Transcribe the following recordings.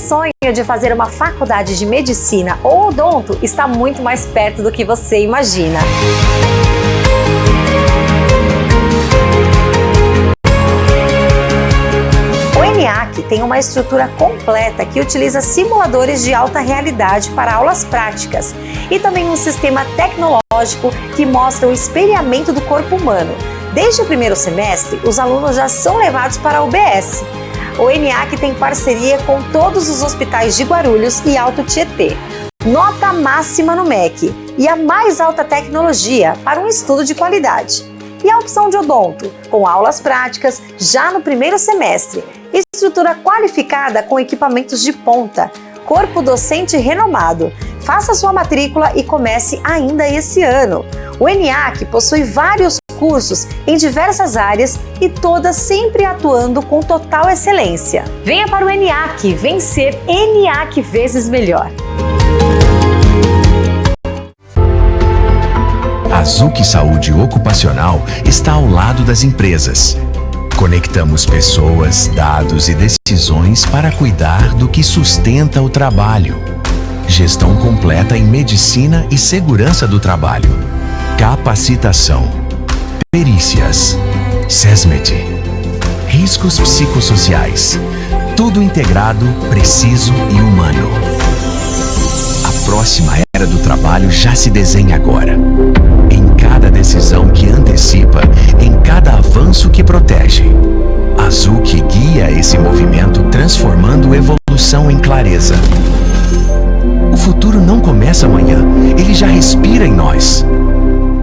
sonho de fazer uma faculdade de medicina ou odonto está muito mais perto do que você imagina. O ENIAC tem uma estrutura completa que utiliza simuladores de alta realidade para aulas práticas e também um sistema tecnológico que mostra o espelhamento do corpo humano. Desde o primeiro semestre, os alunos já são levados para a UBS. O ENIAC tem parceria com todos os hospitais de Guarulhos e Alto Tietê. Nota máxima no MEC e a mais alta tecnologia para um estudo de qualidade. E a opção de odonto, com aulas práticas já no primeiro semestre. Estrutura qualificada com equipamentos de ponta. Corpo docente renomado. Faça sua matrícula e comece ainda esse ano. O ENIAC possui vários cursos em diversas áreas e todas sempre atuando com total excelência. Venha para o ENIAC, vencer ENIAC vezes melhor. A Zuc Saúde Ocupacional está ao lado das empresas. Conectamos pessoas, dados e decisões para cuidar do que sustenta o trabalho. Gestão completa em medicina e segurança do trabalho. Capacitação. Perícias. SESMET. Riscos psicossociais. Tudo integrado, preciso e humano. A próxima era do trabalho já se desenha agora. Em cada decisão que antecipa, em cada avanço que protege. A Zuc guia esse movimento, transformando evolução em clareza. O futuro não começa amanhã, ele já respira em nós.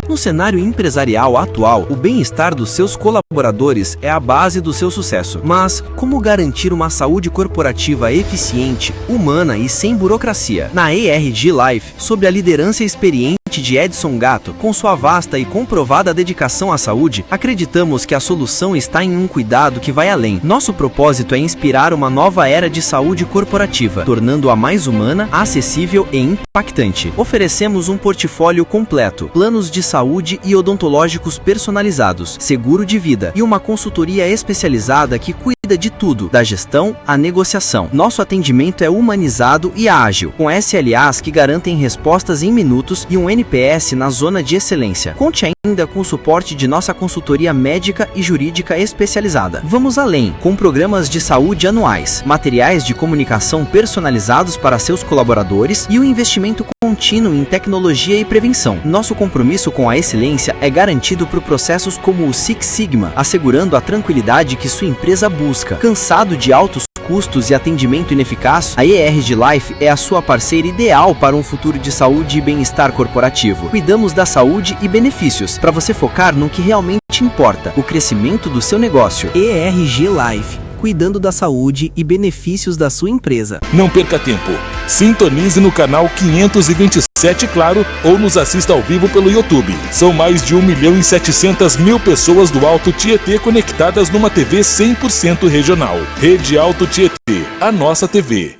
No cenário empresarial atual, o bem-estar dos seus colaboradores é a base do seu sucesso. Mas como garantir uma saúde corporativa eficiente, humana e sem burocracia? Na ERG Life, sob a liderança experiente de Edson Gatto, com sua vasta e comprovada dedicação à saúde, acreditamos que a solução está em um cuidado que vai além. Nosso propósito é inspirar uma nova era de saúde corporativa, tornando-a mais humana, acessível e impactante. Oferecemos um portfólio completo, planos de saúde e odontológicos personalizados, seguro de vida e uma consultoria especializada que cuida de tudo, da gestão à negociação. Nosso atendimento é humanizado e ágil, com SLAs que garantem respostas em minutos e um NPS na zona de excelência. Conte ainda com o suporte de nossa consultoria médica e jurídica especializada. Vamos além, com programas de saúde anuais, materiais de comunicação personalizados para seus colaboradores e o investimento contínuo em tecnologia e prevenção. Nosso compromisso com a excelência é garantido por processos como o Six Sigma, assegurando a tranquilidade que sua empresa busca. Cansado de altos custos e atendimento ineficaz, a ERG Life é a sua parceira ideal para um futuro de saúde e bem-estar corporativo. Cuidamos da saúde e benefícios, para você focar no que realmente importa, o crescimento do seu negócio. ERG Life, cuidando da saúde e benefícios da sua empresa. Não perca tempo. Sintonize no canal 527 Claro ou nos assista ao vivo pelo YouTube. São mais de 1.700.000 pessoas do Alto Tietê conectadas numa TV 100% regional. Rede Alto Tietê, a nossa TV.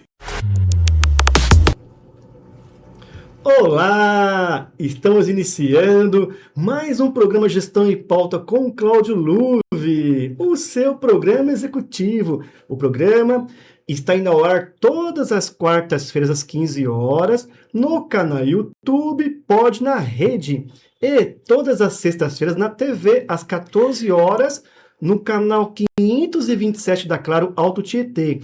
Olá! Estamos iniciando mais um programa Gestão em Pauta com Cláudio Luve, o seu programa executivo. O programa está indo ao ar todas as quartas-feiras às 15 horas no canal YouTube Pod na Rede e todas as sextas-feiras na TV às 14 horas no canal 527 da Claro Alto Tietê,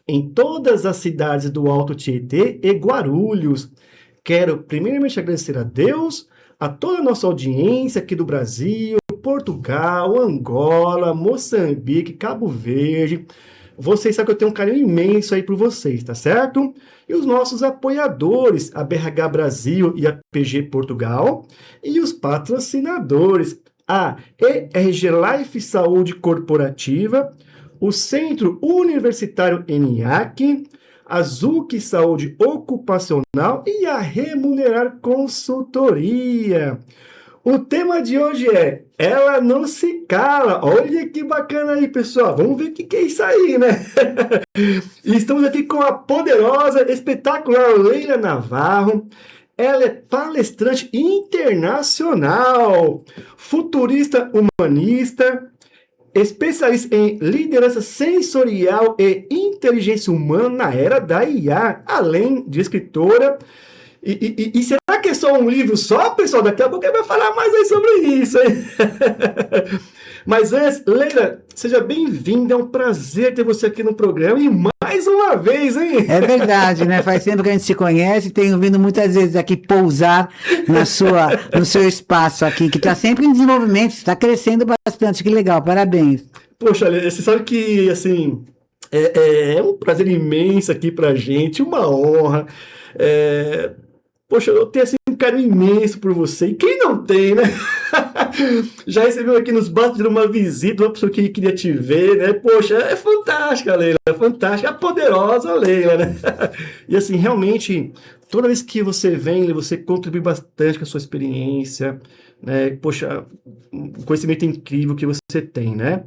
em todas as cidades do Alto Tietê e Guarulhos. Quero primeiramente agradecer a Deus, a toda a nossa audiência aqui do Brasil, Portugal, Angola, Moçambique, Cabo Verde. Vocês sabem que eu tenho um carinho imenso aí por vocês, tá certo? E os nossos apoiadores, a BRH Brasil e a PG Portugal, e os patrocinadores, a ERG Life Saúde Corporativa, o Centro Universitário ENIAC, a Zuc Saúde Ocupacional e a Remunerar Consultoria. O tema de hoje é Ela Não Se Cala. Olha que bacana aí, pessoal. Vamos ver o que é isso aí, né? E estamos aqui com a poderosa, espetacular Leila Navarro. Ela é palestrante internacional, futurista humanista, especialista em liderança sensorial e inteligência humana na era da IA, além de escritora. E será que é só um livro só, pessoal? Daqui a pouco ele vai falar mais aí sobre isso, hein? Mas antes, Leila, seja bem-vinda, é um prazer ter você aqui no programa e mais uma vez, hein? É verdade, né? Faz tempo que a gente se conhece, tenho vindo muitas vezes aqui pousar no seu espaço aqui, que está sempre em desenvolvimento, está crescendo bastante, que legal, parabéns. Poxa, Leila, você sabe que, assim, é um prazer imenso aqui pra gente, uma honra. Poxa, eu tenho assim, um carinho imenso por você. E quem não tem, né? Já recebeu aqui nos bastidores uma visita, uma pessoa que queria te ver, né? Poxa, é fantástica, Leila. É fantástica. É poderosa, Leila, né? E assim, realmente, toda vez que você vem, você contribui bastante com a sua experiência, né? Poxa, um conhecimento incrível que você tem, né?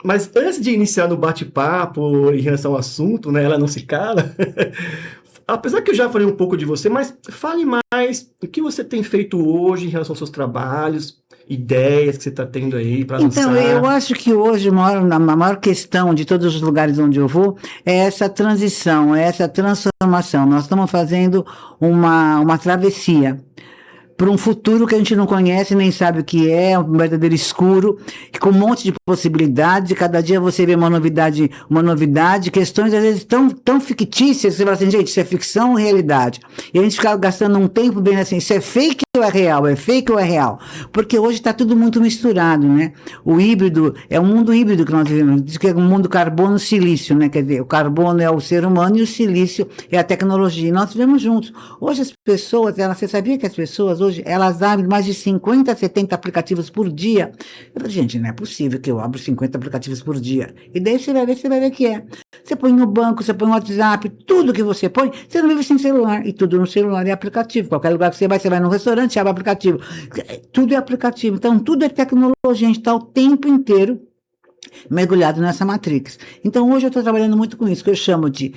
Mas antes de iniciar no bate-papo em relação ao assunto, né? Ela não se cala. Apesar que eu já falei um pouco de você, mas fale mais o que você tem feito hoje em relação aos seus trabalhos, ideias que você está tendo aí para lançar. Então, eu acho que hoje a maior questão de todos os lugares onde eu vou é essa transição, é essa transformação. Nós estamos fazendo uma travessia para um futuro que a gente não conhece, nem sabe o que é, um verdadeiro escuro, com um monte de possibilidades, e cada dia você vê uma novidade, questões às vezes tão fictícias, você fala assim, gente, isso é ficção ou realidade? E a gente fica gastando um tempo bem assim, isso é fake ou é real? É fake ou é real? Porque hoje está tudo muito misturado, né? O híbrido, é um mundo híbrido que nós vivemos, diz que é um mundo carbono-silício, né? Quer dizer, o carbono é o ser humano e o silício é a tecnologia, e nós vivemos juntos. Hoje as pessoas, você sabia que as pessoas hoje, elas abrem mais de 50, 70 aplicativos por dia. Eu falei, gente, não é possível que eu abra 50 aplicativos por dia. E daí você vai ver que é. Você põe no banco, você põe no WhatsApp, tudo que você põe, você não vive sem celular. E tudo no celular é aplicativo. Qualquer lugar que você vai no restaurante, você abre aplicativo. Tudo é aplicativo. Então, tudo é tecnologia. A gente está o tempo inteiro mergulhado nessa matrix. Então, hoje eu estou trabalhando muito com isso, que eu chamo de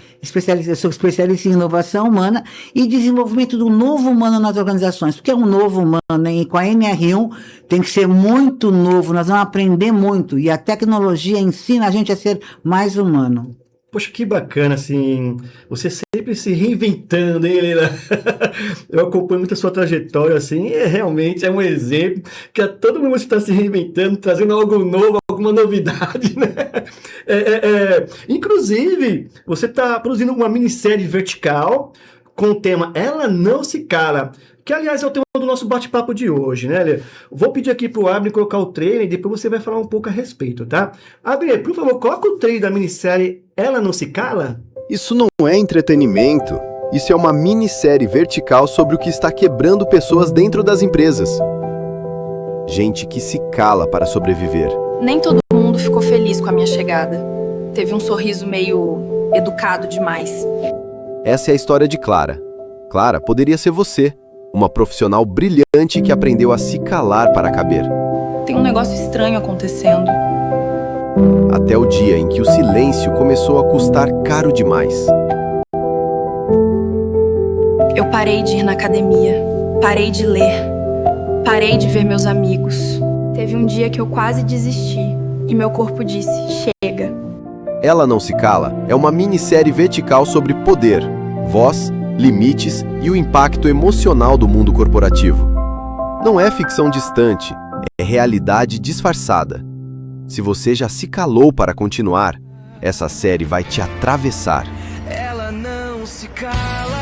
eu sou especialista em inovação humana e desenvolvimento do novo humano nas organizações, porque é um novo humano, e com a NR1 tem que ser muito novo, nós vamos aprender muito, e a tecnologia ensina a gente a ser mais humano. Poxa, que bacana, assim, você sempre se reinventando, hein, Leila? Eu acompanho muito a sua trajetória, assim, e realmente é um exemplo que a todo mundo está se reinventando, trazendo algo novo, alguma novidade, né? Inclusive, você está produzindo uma minissérie vertical com o tema Ela Não Se Cala, que, aliás, é o tema do nosso bate-papo de hoje, né, Leila? Vou pedir aqui pro Abner colocar o trailer e depois você vai falar um pouco a respeito, tá? Abner, por favor, coloca o trailer da minissérie Ela Não Se Cala. Isso não é entretenimento. Isso é uma minissérie vertical sobre o que está quebrando pessoas dentro das empresas. Gente que se cala para sobreviver. Nem todo mundo ficou feliz com a minha chegada. Teve um sorriso meio educado demais. Essa é a história de Clara. Clara poderia ser você. Uma profissional brilhante que aprendeu a se calar para caber. Tem um negócio estranho acontecendo. Até o dia em que o silêncio começou a custar caro demais. Eu parei de ir na academia, parei de ler, parei de ver meus amigos. Teve um dia que eu quase desisti e meu corpo disse, chega. Ela Não Se Cala é uma minissérie vertical sobre poder, voz, limites e o impacto emocional do mundo corporativo. Não é ficção distante, é realidade disfarçada. Se você já se calou para continuar, essa série vai te atravessar. Ela não se cala.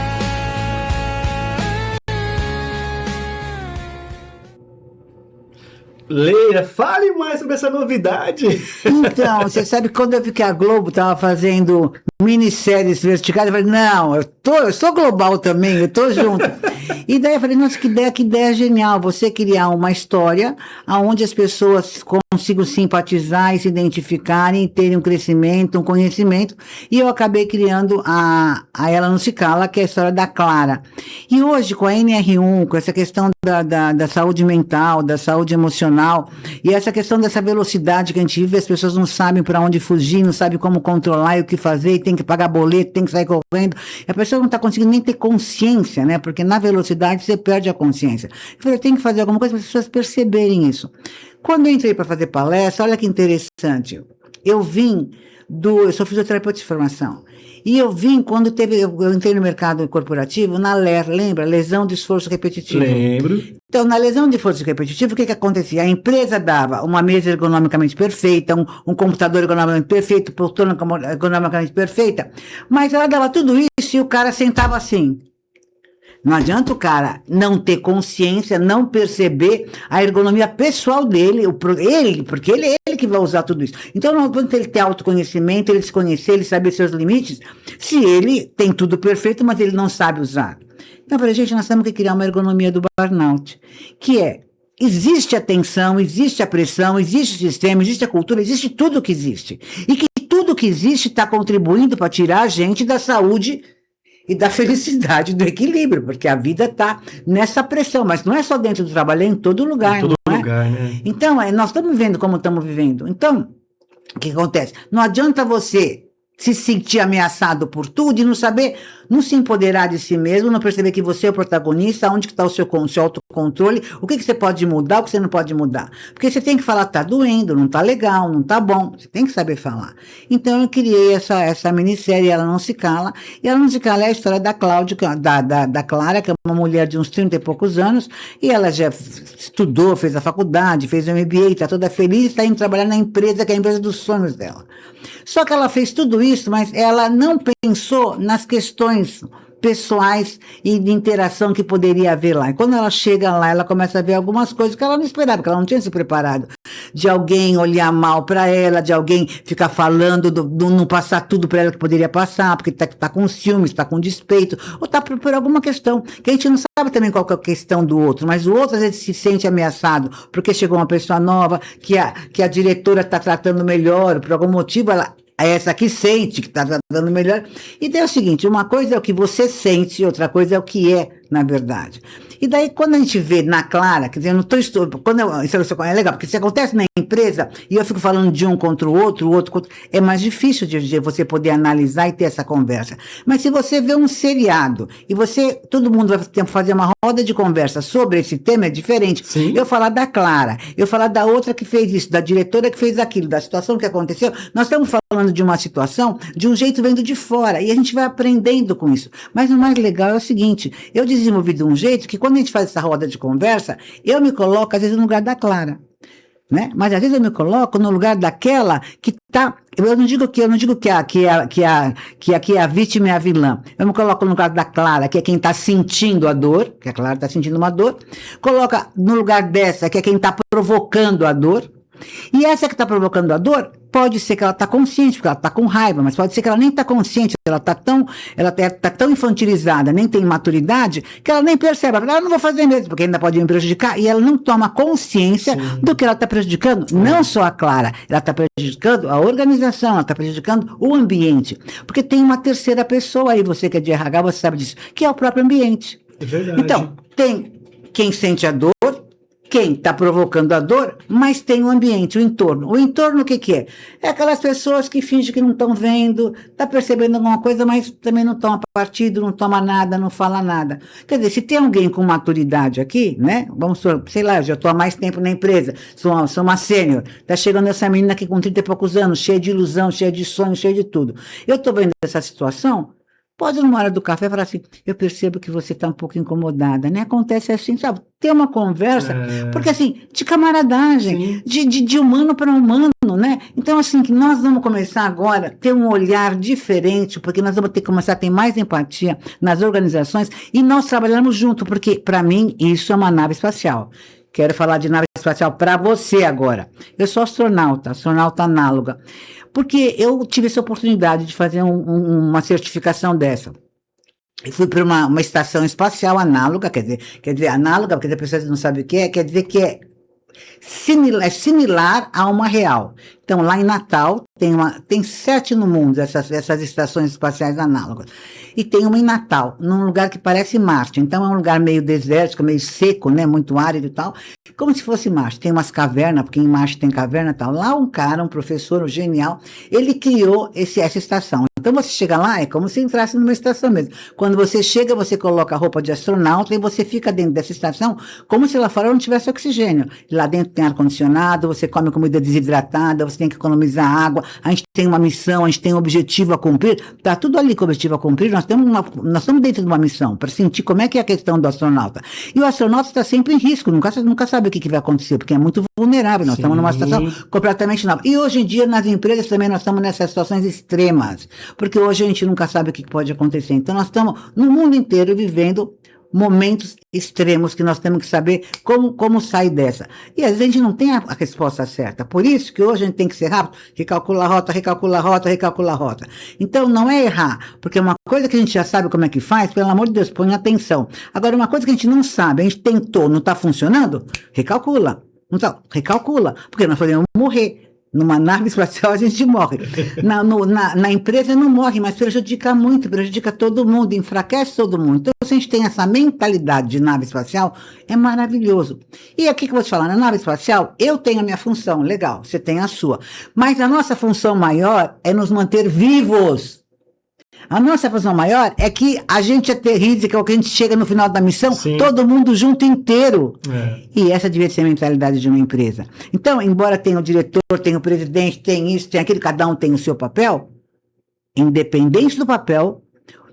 Leila, fale mais sobre essa novidade. Então, você sabe que quando eu vi que a Globo estava fazendo minisséries verticais, eu falei, não, eu sou global também, eu tô junto. E daí eu falei, nossa, que ideia genial, você criar uma história onde as pessoas consigam simpatizar e se identificarem, e terem um crescimento, um conhecimento, e eu acabei criando a Ela Não Se Cala, que é a história da Clara. E hoje, com a NR1, com essa questão da saúde mental, da saúde emocional, emocional. E essa questão dessa velocidade que a gente vive, as pessoas não sabem para onde fugir, não sabem como controlar e o que fazer, e tem que pagar boleto, tem que sair correndo. E a pessoa não está conseguindo nem ter consciência, né? Porque na velocidade você perde a consciência. Eu falei, tem que fazer alguma coisa para as pessoas perceberem isso. Quando eu entrei para fazer palestra, olha que interessante. Eu sou fisioterapeuta de formação. E eu vim quando eu entrei no mercado corporativo, na LER, lembra? Lesão de esforço repetitivo. Lembro. Então, na lesão de esforço repetitivo, o que acontecia? A empresa dava uma mesa ergonomicamente perfeita, um computador ergonomicamente perfeito, poltrona ergonomicamente perfeita, mas ela dava tudo isso e o cara sentava assim. Não adianta o cara não ter consciência, não perceber a ergonomia pessoal dele, porque ele é ele que vai usar tudo isso. Então, não adianta ele ter autoconhecimento, ele se conhecer, ele saber seus limites, se ele tem tudo perfeito, mas ele não sabe usar. Então, eu falei, gente, nós temos que criar uma ergonomia do burnout, que existe a tensão, existe a pressão, existe o sistema, existe a cultura, existe tudo que existe. E que tudo que existe está contribuindo para tirar a gente da saúde e da felicidade, do equilíbrio, porque a vida está nessa pressão, mas não é só dentro do trabalho, é em todo lugar. Em todo não lugar, é? né? Então, nós estamos vivendo como estamos vivendo. Então, o que acontece? Não adianta você se sentir ameaçado por tudo e não saber, não se empoderar de si mesmo, não perceber que você é o protagonista, onde que está o seu autocontrole, o que você pode mudar, o que você não pode mudar. Porque você tem que falar, tá doendo, não tá legal, não tá bom, você tem que saber falar. Então eu criei essa minissérie, Ela Não Se Cala, e Ela Não Se Cala é a história da Cláudia, da Clara, que é uma mulher de uns 30 e poucos anos, e ela já estudou, fez a faculdade, fez o MBA, está toda feliz, está indo trabalhar na empresa, que é a empresa dos sonhos dela. Só que ela fez tudo isso, mas ela não pensou nas questões pessoais e de interação que poderia haver lá. E quando ela chega lá, ela começa a ver algumas coisas que ela não esperava, porque ela não tinha se preparado. De alguém olhar mal para ela, de alguém ficar falando, não passar tudo para ela que poderia passar, porque tá com ciúmes, tá com despeito, ou tá por alguma questão, que a gente não sabe também qual que é a questão do outro, mas o outro às vezes se sente ameaçado, porque chegou uma pessoa nova, que a diretora está tratando melhor, por algum motivo é essa que sente que está tratando melhor. E daí é o seguinte, uma coisa é o que você sente, outra coisa é o que é, na verdade. E daí, quando a gente vê na Clara, quer dizer, eu não estou estudando, isso é legal, porque se acontece na empresa, e eu fico falando de um contra o outro contra, é mais difícil de você poder analisar e ter essa conversa. Mas se você vê um seriado, e todo mundo vai ter que fazer uma roda de conversa sobre esse tema, é diferente. Sim. Eu falar da Clara, eu falar da outra que fez isso, da diretora que fez aquilo, da situação que aconteceu, nós estamos falando de uma situação, de um jeito vendo de fora, e a gente vai aprendendo com isso. Mas o mais legal é o seguinte, eu desenvolvi de um jeito que quando a gente faz essa roda de conversa, eu me coloco às vezes no lugar da Clara, né? Mas às vezes eu me coloco no lugar daquela que tá, eu não digo que aqui é a vítima e a vilã. Eu me coloco no lugar da Clara, que é quem está sentindo a dor, que a Clara está sentindo uma dor, coloca no lugar dessa, que é quem está provocando a dor. E essa que está provocando a dor, pode ser que ela está consciente, porque ela está com raiva, mas pode ser que ela nem está consciente, ela tá tão infantilizada, nem tem maturidade, que ela nem percebe. Ela não vou fazer mesmo, porque ainda pode me prejudicar, e ela não toma consciência Sim. do que ela está prejudicando, não só a Clara, ela está prejudicando a organização, ela está prejudicando o ambiente, porque tem uma terceira pessoa aí, você que é de RH, você sabe disso, que é o próprio ambiente. É verdade. Então, tem quem sente a dor, quem está provocando a dor, mas tem o ambiente, o entorno. O entorno o que é? É aquelas pessoas que fingem que não estão vendo, está percebendo alguma coisa, mas também não toma partido, não toma nada, não fala nada. Quer dizer, se tem alguém com maturidade aqui, né? Vamos, sei lá, eu já estou há mais tempo na empresa, sou uma sênior, está chegando essa menina aqui com 30 e poucos anos, cheia de ilusão, cheia de sonho, cheia de tudo. Eu estou vendo essa situação. Pode, numa hora do café, falar assim, eu percebo que você está um pouco incomodada, né? Acontece assim, sabe? Ter uma conversa, porque assim, de camaradagem, de humano para humano, né? Então, assim, que nós vamos começar agora a ter um olhar diferente, porque nós vamos ter que começar a ter mais empatia nas organizações e nós trabalhamos junto, porque, para mim, isso é uma nave espacial. Quero falar de nave espacial para você agora. Eu sou astronauta análoga. Porque eu tive essa oportunidade de fazer uma certificação dessa. Eu fui para uma estação espacial análoga, quer dizer, análoga, porque as pessoas não sabem o que é, quer dizer que similar a uma real. Então, lá em Natal, tem 7 no mundo, essas estações espaciais análogas. E tem uma em Natal, num lugar que parece Marte. Então, é um lugar meio desértico, meio seco, né? Muito árido e tal. Como se fosse Marte. Tem umas cavernas, porque em Marte tem caverna e tal. Lá um professor, um genial, ele criou essa estação. Então, você chega lá, é como se entrasse numa estação mesmo. Quando você chega, você coloca a roupa de astronauta e você fica dentro dessa estação como se lá fora não tivesse oxigênio. Lá dentro tem ar-condicionado, você come comida desidratada, você tem que economizar água, a gente tem uma missão, a gente tem um objetivo a cumprir, tá tudo ali com o objetivo a cumprir, nós estamos dentro de uma missão, para sentir como é que é a questão do astronauta. E o astronauta está sempre em risco, nunca sabe o que vai acontecer, porque é muito vulnerável, nós estamos numa situação completamente nova. E hoje em dia, nas empresas também, nós estamos nessas situações extremas, porque hoje a gente nunca sabe o que pode acontecer. Então, nós estamos no mundo inteiro vivendo momentos extremos que nós temos que saber como sair dessa. E às vezes a gente não tem a resposta certa. Por isso que hoje a gente tem que ser rápido, recalcula a rota, recalcula a rota, recalcula a rota. Então não é errar, porque uma coisa que a gente já sabe como é que faz, pelo amor de Deus, põe atenção. Agora, uma coisa que a gente não sabe, a gente tentou, não está funcionando, recalcula. Não tá, recalcula, porque nós podemos morrer. Numa nave espacial a gente morre. Na empresa não morre, mas prejudica muito, prejudica todo mundo, enfraquece todo mundo. Então, se a gente tem essa mentalidade de nave espacial, é maravilhoso. E aqui que eu vou te falar, na nave espacial, eu tenho a minha função, legal, você tem a sua. Mas a nossa função maior é nos manter vivos. A nossa função maior é que a gente aterrize, que é o que a gente chega no final da missão, todo mundo junto inteiro. E essa devia ser a mentalidade de uma empresa. Então, embora tenha o diretor, tenha o presidente, tem isso, tem aquilo, cada um tem o seu papel, independente do papel,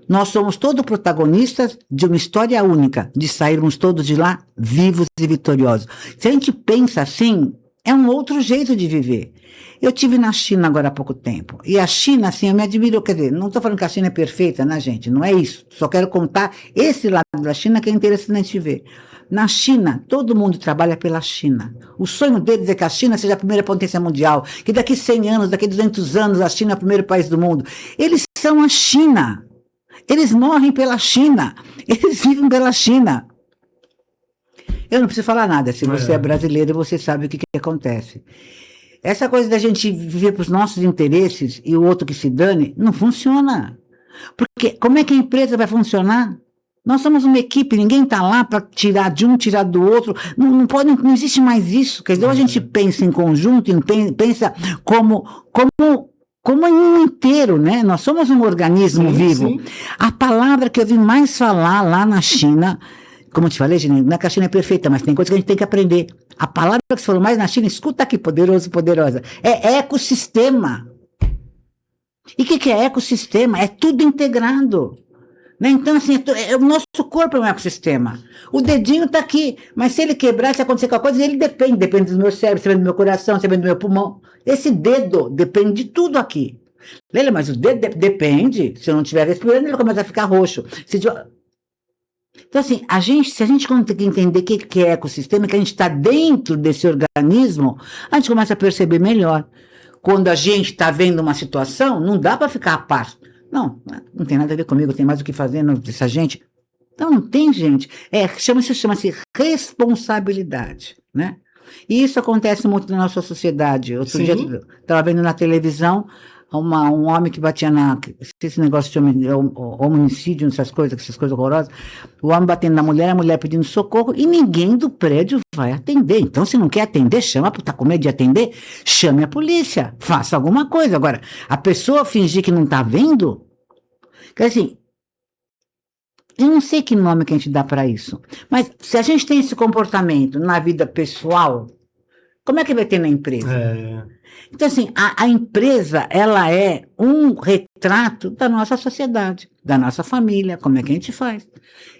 nós somos todos protagonistas de uma história única, de sairmos todos de lá vivos e vitoriosos. Se a gente pensa assim, é um outro jeito de viver. Eu estive na China agora há pouco tempo. E a China, assim, eu me admiro, quer dizer, não estou falando que a China é perfeita, né, gente? Não é isso. Só quero contar esse lado da China que é interessante ver. Na China, todo mundo trabalha pela China. O sonho deles é que a China seja a primeira potência mundial, que daqui 100 anos, daqui 200 anos, a China é o primeiro país do mundo. Eles são a China. Eles morrem pela China. Eles vivem pela China. Eu não preciso falar nada. Se você é brasileiro, você sabe o que acontece. Essa coisa da gente viver para os nossos interesses e o outro que se dane, não funciona. Porque como é que a empresa vai funcionar? Nós somos uma equipe, ninguém está lá para tirar de um, tirar do outro. Não existe mais isso. Quer dizer, ou a gente pensa em conjunto, pensa como em um inteiro, né? Nós somos um organismo vivo. Sim. A palavra que eu vi mais falar lá na China, como eu te falei, não é que a China é perfeita, mas tem coisa que a gente tem que aprender. A palavra que se falou mais na China, escuta aqui, poderoso, poderosa, é ecossistema. E o que é ecossistema? É tudo integrado. Né? Então, assim, o nosso corpo é um ecossistema. O dedinho está aqui, mas se ele quebrar, se acontecer qualquer coisa, ele depende do meu cérebro, depende do meu coração, depende do meu pulmão. Esse dedo depende de tudo aqui. Leila, mas o dedo depende, se eu não estiver respirando, ele começa a ficar roxo. Então, assim, se a gente conseguir entender o que é ecossistema, que a gente está dentro desse organismo, a gente começa a perceber melhor. Quando a gente está vendo uma situação, não dá para ficar a par. Não tem nada a ver comigo, tem mais o que fazer dessa gente. Então, não tem gente. Chama-se responsabilidade, né? E isso acontece muito na nossa sociedade. Outro dia, eu estava vendo na televisão um homem que batia esse negócio de hominicídio, essas coisas horrorosas, o homem batendo na mulher, a mulher pedindo socorro, e ninguém do prédio vai atender. Então, se não quer atender, tá com medo de atender, chame a polícia, faça alguma coisa. Agora, a pessoa fingir que não está vendo, quer dizer, assim, eu não sei que nome que a gente dá para isso, mas se a gente tem esse comportamento na vida pessoal, como é que vai ter na empresa? Então, assim, a empresa, ela é um retrato da nossa sociedade, da nossa família, como é que a gente faz.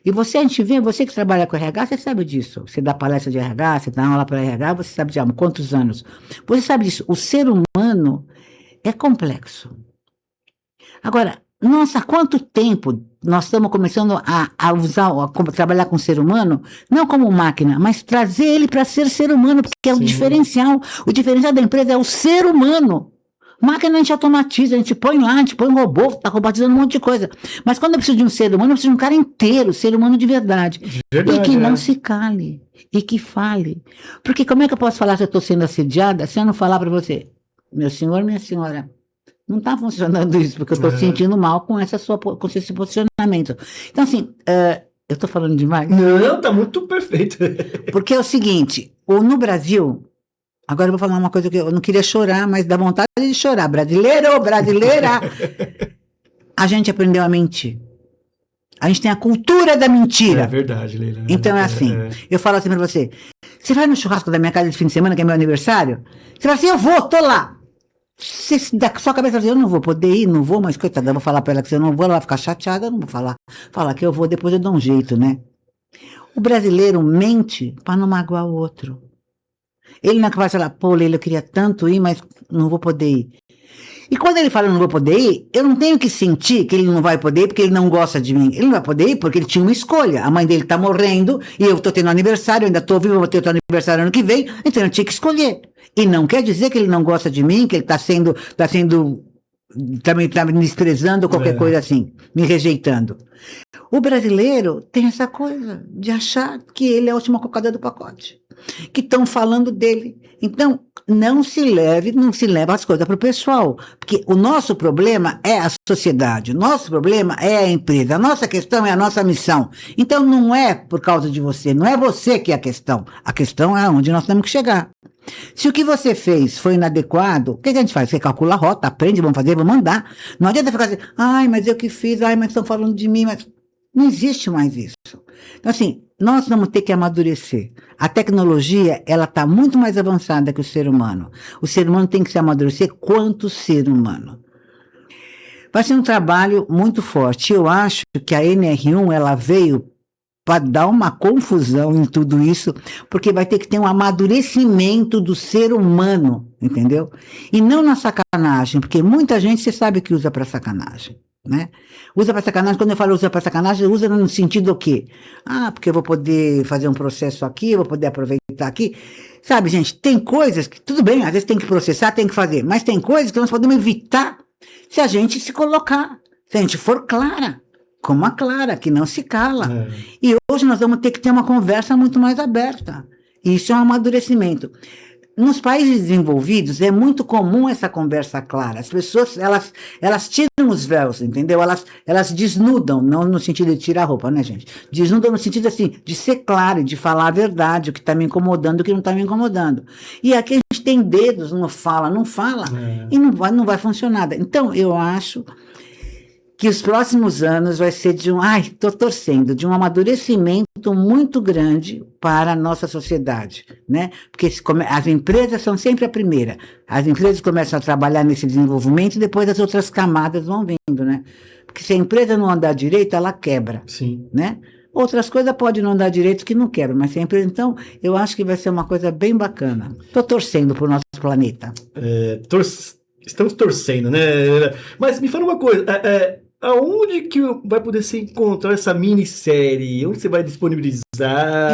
E a gente vê, você que trabalha com RH, você sabe disso. Você dá palestra de RH, você dá aula para RH, você sabe de quantos anos. Você sabe disso. O ser humano é complexo. Agora, nossa, há quanto tempo nós estamos começando a trabalhar com o ser humano, não como máquina, mas trazer ele para ser humano, porque é o diferencial. O diferencial da empresa é o ser humano. Máquina a gente automatiza, a gente põe lá, a gente põe um robô, está automatizando um monte de coisa. Mas quando eu preciso de um ser humano, eu preciso de um cara inteiro, ser humano de verdade. E que não se cale, e que fale. Porque como é que eu posso falar se eu estou sendo assediada se eu não falar para você, meu senhor, minha senhora, não está funcionando isso, porque eu estou sentindo mal com esse posicionamento. Então, assim, eu estou falando demais? Não, tá muito perfeito. Porque é o seguinte, no Brasil... Agora eu vou falar uma coisa que eu não queria chorar, mas dá vontade de chorar. Brasileiro, brasileira! A gente aprendeu a mentir. A gente tem a cultura da mentira. É verdade, Leila. Então é assim. Eu falo assim pra você. Você vai no churrasco da minha casa de fim de semana, que é meu aniversário? Você fala assim, eu vou, tô lá. Você, da sua cabeça vai dizer, eu não vou poder ir, não vou, mas coitada, eu vou falar pra ela que eu não vou, ela vai ficar chateada, eu não vou falar. Falar que eu vou, depois eu dou um jeito, né? O brasileiro mente pra não magoar o outro. Ele não vai falar, pô, Leila, eu queria tanto ir, mas não vou poder ir. E quando ele fala, não vou poder ir, eu não tenho que sentir que ele não vai poder ir porque ele não gosta de mim. Ele não vai poder ir porque ele tinha uma escolha. A mãe dele tá morrendo e eu tô tendo aniversário, eu ainda tô vivo, eu vou ter outro aniversário ano que vem, então eu tinha que escolher. E não quer dizer que ele não gosta de mim, que ele também tá me desprezando ou qualquer coisa assim, me rejeitando. O brasileiro tem essa coisa de achar que ele é a última cocada do pacote, que estão falando dele. Então, não se leva as coisas para o pessoal, porque o nosso problema é a sociedade, o nosso problema é a empresa, a nossa questão é a nossa missão. Então, não é por causa de você, não é você que é a questão é onde nós temos que chegar. Se o que você fez foi inadequado, o que a gente faz? Você calcula a rota, aprende, vamos fazer, vamos mandar. Não adianta ficar assim, ai, mas eu que fiz, ai, mas estão falando de mim, mas não existe mais isso. Então, assim, nós vamos ter que amadurecer. A tecnologia, ela está muito mais avançada que o ser humano. O ser humano tem que se amadurecer quanto ser humano. Vai ser um trabalho muito forte. Eu acho que a NR1, ela veio para dar uma confusão em tudo isso, porque vai ter que ter um amadurecimento do ser humano, entendeu? E não na sacanagem, porque muita gente, você sabe que usa para sacanagem, né? Usa para sacanagem, quando eu falo usa para sacanagem, usa no sentido o quê? Ah, porque eu vou poder fazer um processo aqui, eu vou poder aproveitar aqui. Sabe, gente, tem coisas que, tudo bem, às vezes tem que processar, tem que fazer, mas tem coisas que nós podemos evitar se a gente se colocar, se a gente for clara. Como a Clara, que não se cala. E hoje nós vamos ter que ter uma conversa muito mais aberta. Isso é um amadurecimento. Nos países desenvolvidos, é muito comum essa conversa clara. As pessoas, elas tiram os véus, entendeu? Elas desnudam, não no sentido de tirar a roupa, né, gente? Desnudam no sentido, assim, de ser claro e de falar a verdade, o que está me incomodando, o que não está me incomodando. E aqui a gente tem dedos, não fala, e não vai funcionar. Então, eu acho que os próximos anos vai ser estou torcendo, de um amadurecimento muito grande para a nossa sociedade, né? Porque as empresas são sempre a primeira. As empresas começam a trabalhar nesse desenvolvimento e depois as outras camadas vão vindo, né? Porque se a empresa não andar direito, ela quebra, né? Outras coisas podem não andar direito que não quebram, mas sempre. Então, eu acho que vai ser uma coisa bem bacana. Estou torcendo para o nosso planeta. Estamos torcendo, né? Mas me fala uma coisa, aonde que vai poder se encontrar essa minissérie? Onde você vai disponibilizar?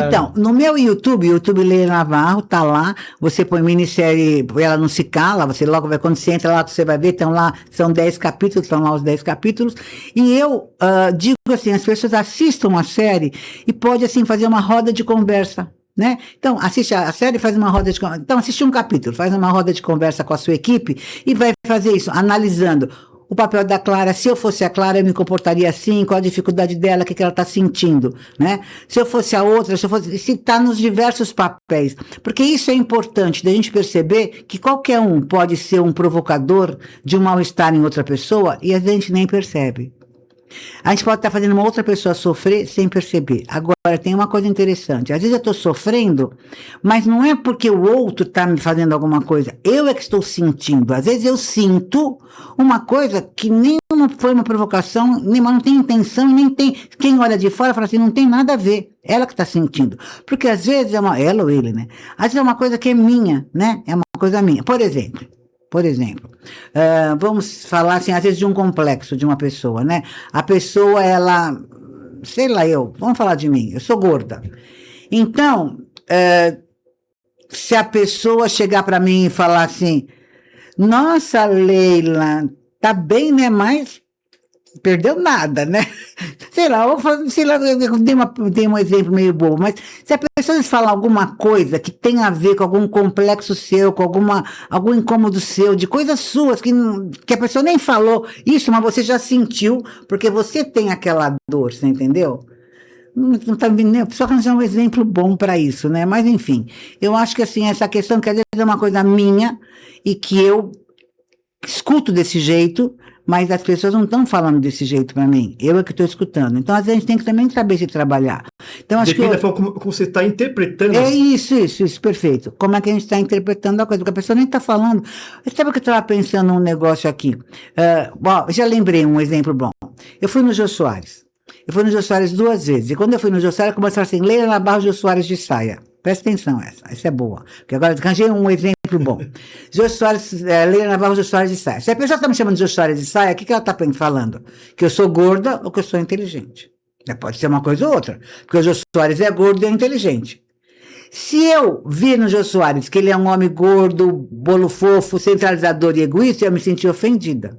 Então, no meu YouTube Leila Navarro, tá lá, você põe minissérie, ela não se cala, você logo vai, quando você entra lá, você vai ver, estão lá, são 10 capítulos, estão lá os 10 capítulos, e eu digo assim, as pessoas assistam a série e pode, assim, fazer uma roda de conversa, né? Então, assiste a série, faz uma roda de conversa. Então, assiste um capítulo, faz uma roda de conversa com a sua equipe e vai fazer isso, analisando o papel da Clara. Se eu fosse a Clara, eu me comportaria assim, qual a dificuldade dela, o que ela está sentindo, né? Se eu fosse a outra, se está nos diversos papéis. Porque isso é importante, da gente perceber que qualquer um pode ser um provocador de um mal-estar em outra pessoa e a gente nem percebe. A gente pode estar fazendo uma outra pessoa sofrer sem perceber. Agora, tem uma coisa interessante. Às vezes eu estou sofrendo, mas não é porque o outro está me fazendo alguma coisa. Eu é que estou sentindo. Às vezes eu sinto uma coisa que nem foi uma provocação, nem não tem intenção, nem tem... Quem olha de fora fala assim, não tem nada a ver. Ela que está sentindo. Porque às vezes ela ou ele, né? Às vezes é uma coisa que é minha, né? É uma coisa minha. Por exemplo, vamos falar assim, às vezes de um complexo de uma pessoa, né? A pessoa, ela, sei lá, vamos falar de mim, eu sou gorda. Então, se a pessoa chegar para mim e falar assim, Nossa, Leila, tá bem, né? Mas perdeu nada, né? Sei lá, eu dei um exemplo meio bobo, mas se a pessoa fala alguma coisa que tem a ver com algum complexo seu, com algum incômodo seu, de coisas suas que a pessoa nem falou isso, mas você já sentiu, porque você tem aquela dor, você entendeu? Não tá vendo, só arranjar um exemplo bom para isso, né? Mas enfim, eu acho que assim, essa questão que às vezes é uma coisa minha e que eu escuto desse jeito, mas as pessoas não estão falando desse jeito para mim. Eu é que estou escutando. Então, às vezes, a gente tem que também saber se trabalhar. Então, acho Depende da forma como você está interpretando. É isso, perfeito. Como é que a gente está interpretando a coisa? Porque a pessoa nem está falando. Sabe o que eu estava pensando num negócio aqui? Já lembrei um exemplo bom. Eu fui no Jô Soares. Eu fui no Jô Soares 2 vezes. E quando eu fui no Jô Soares, começou assim, Leila Navarro, Jô Soares de saia. Presta atenção essa é boa. Porque agora arranjei um exemplo bom. Jô Soares, Leila Navarro, Jô Soares de saia. Se a pessoa está me chamando de Jô Soares de saia, o que ela está falando? Que eu sou gorda ou que eu sou inteligente? Pode ser uma coisa ou outra. Porque o Jô Soares é gordo e é inteligente. Se eu vir no Jô Soares que ele é um homem gordo, bolo fofo, centralizador e egoísta, eu me senti ofendida.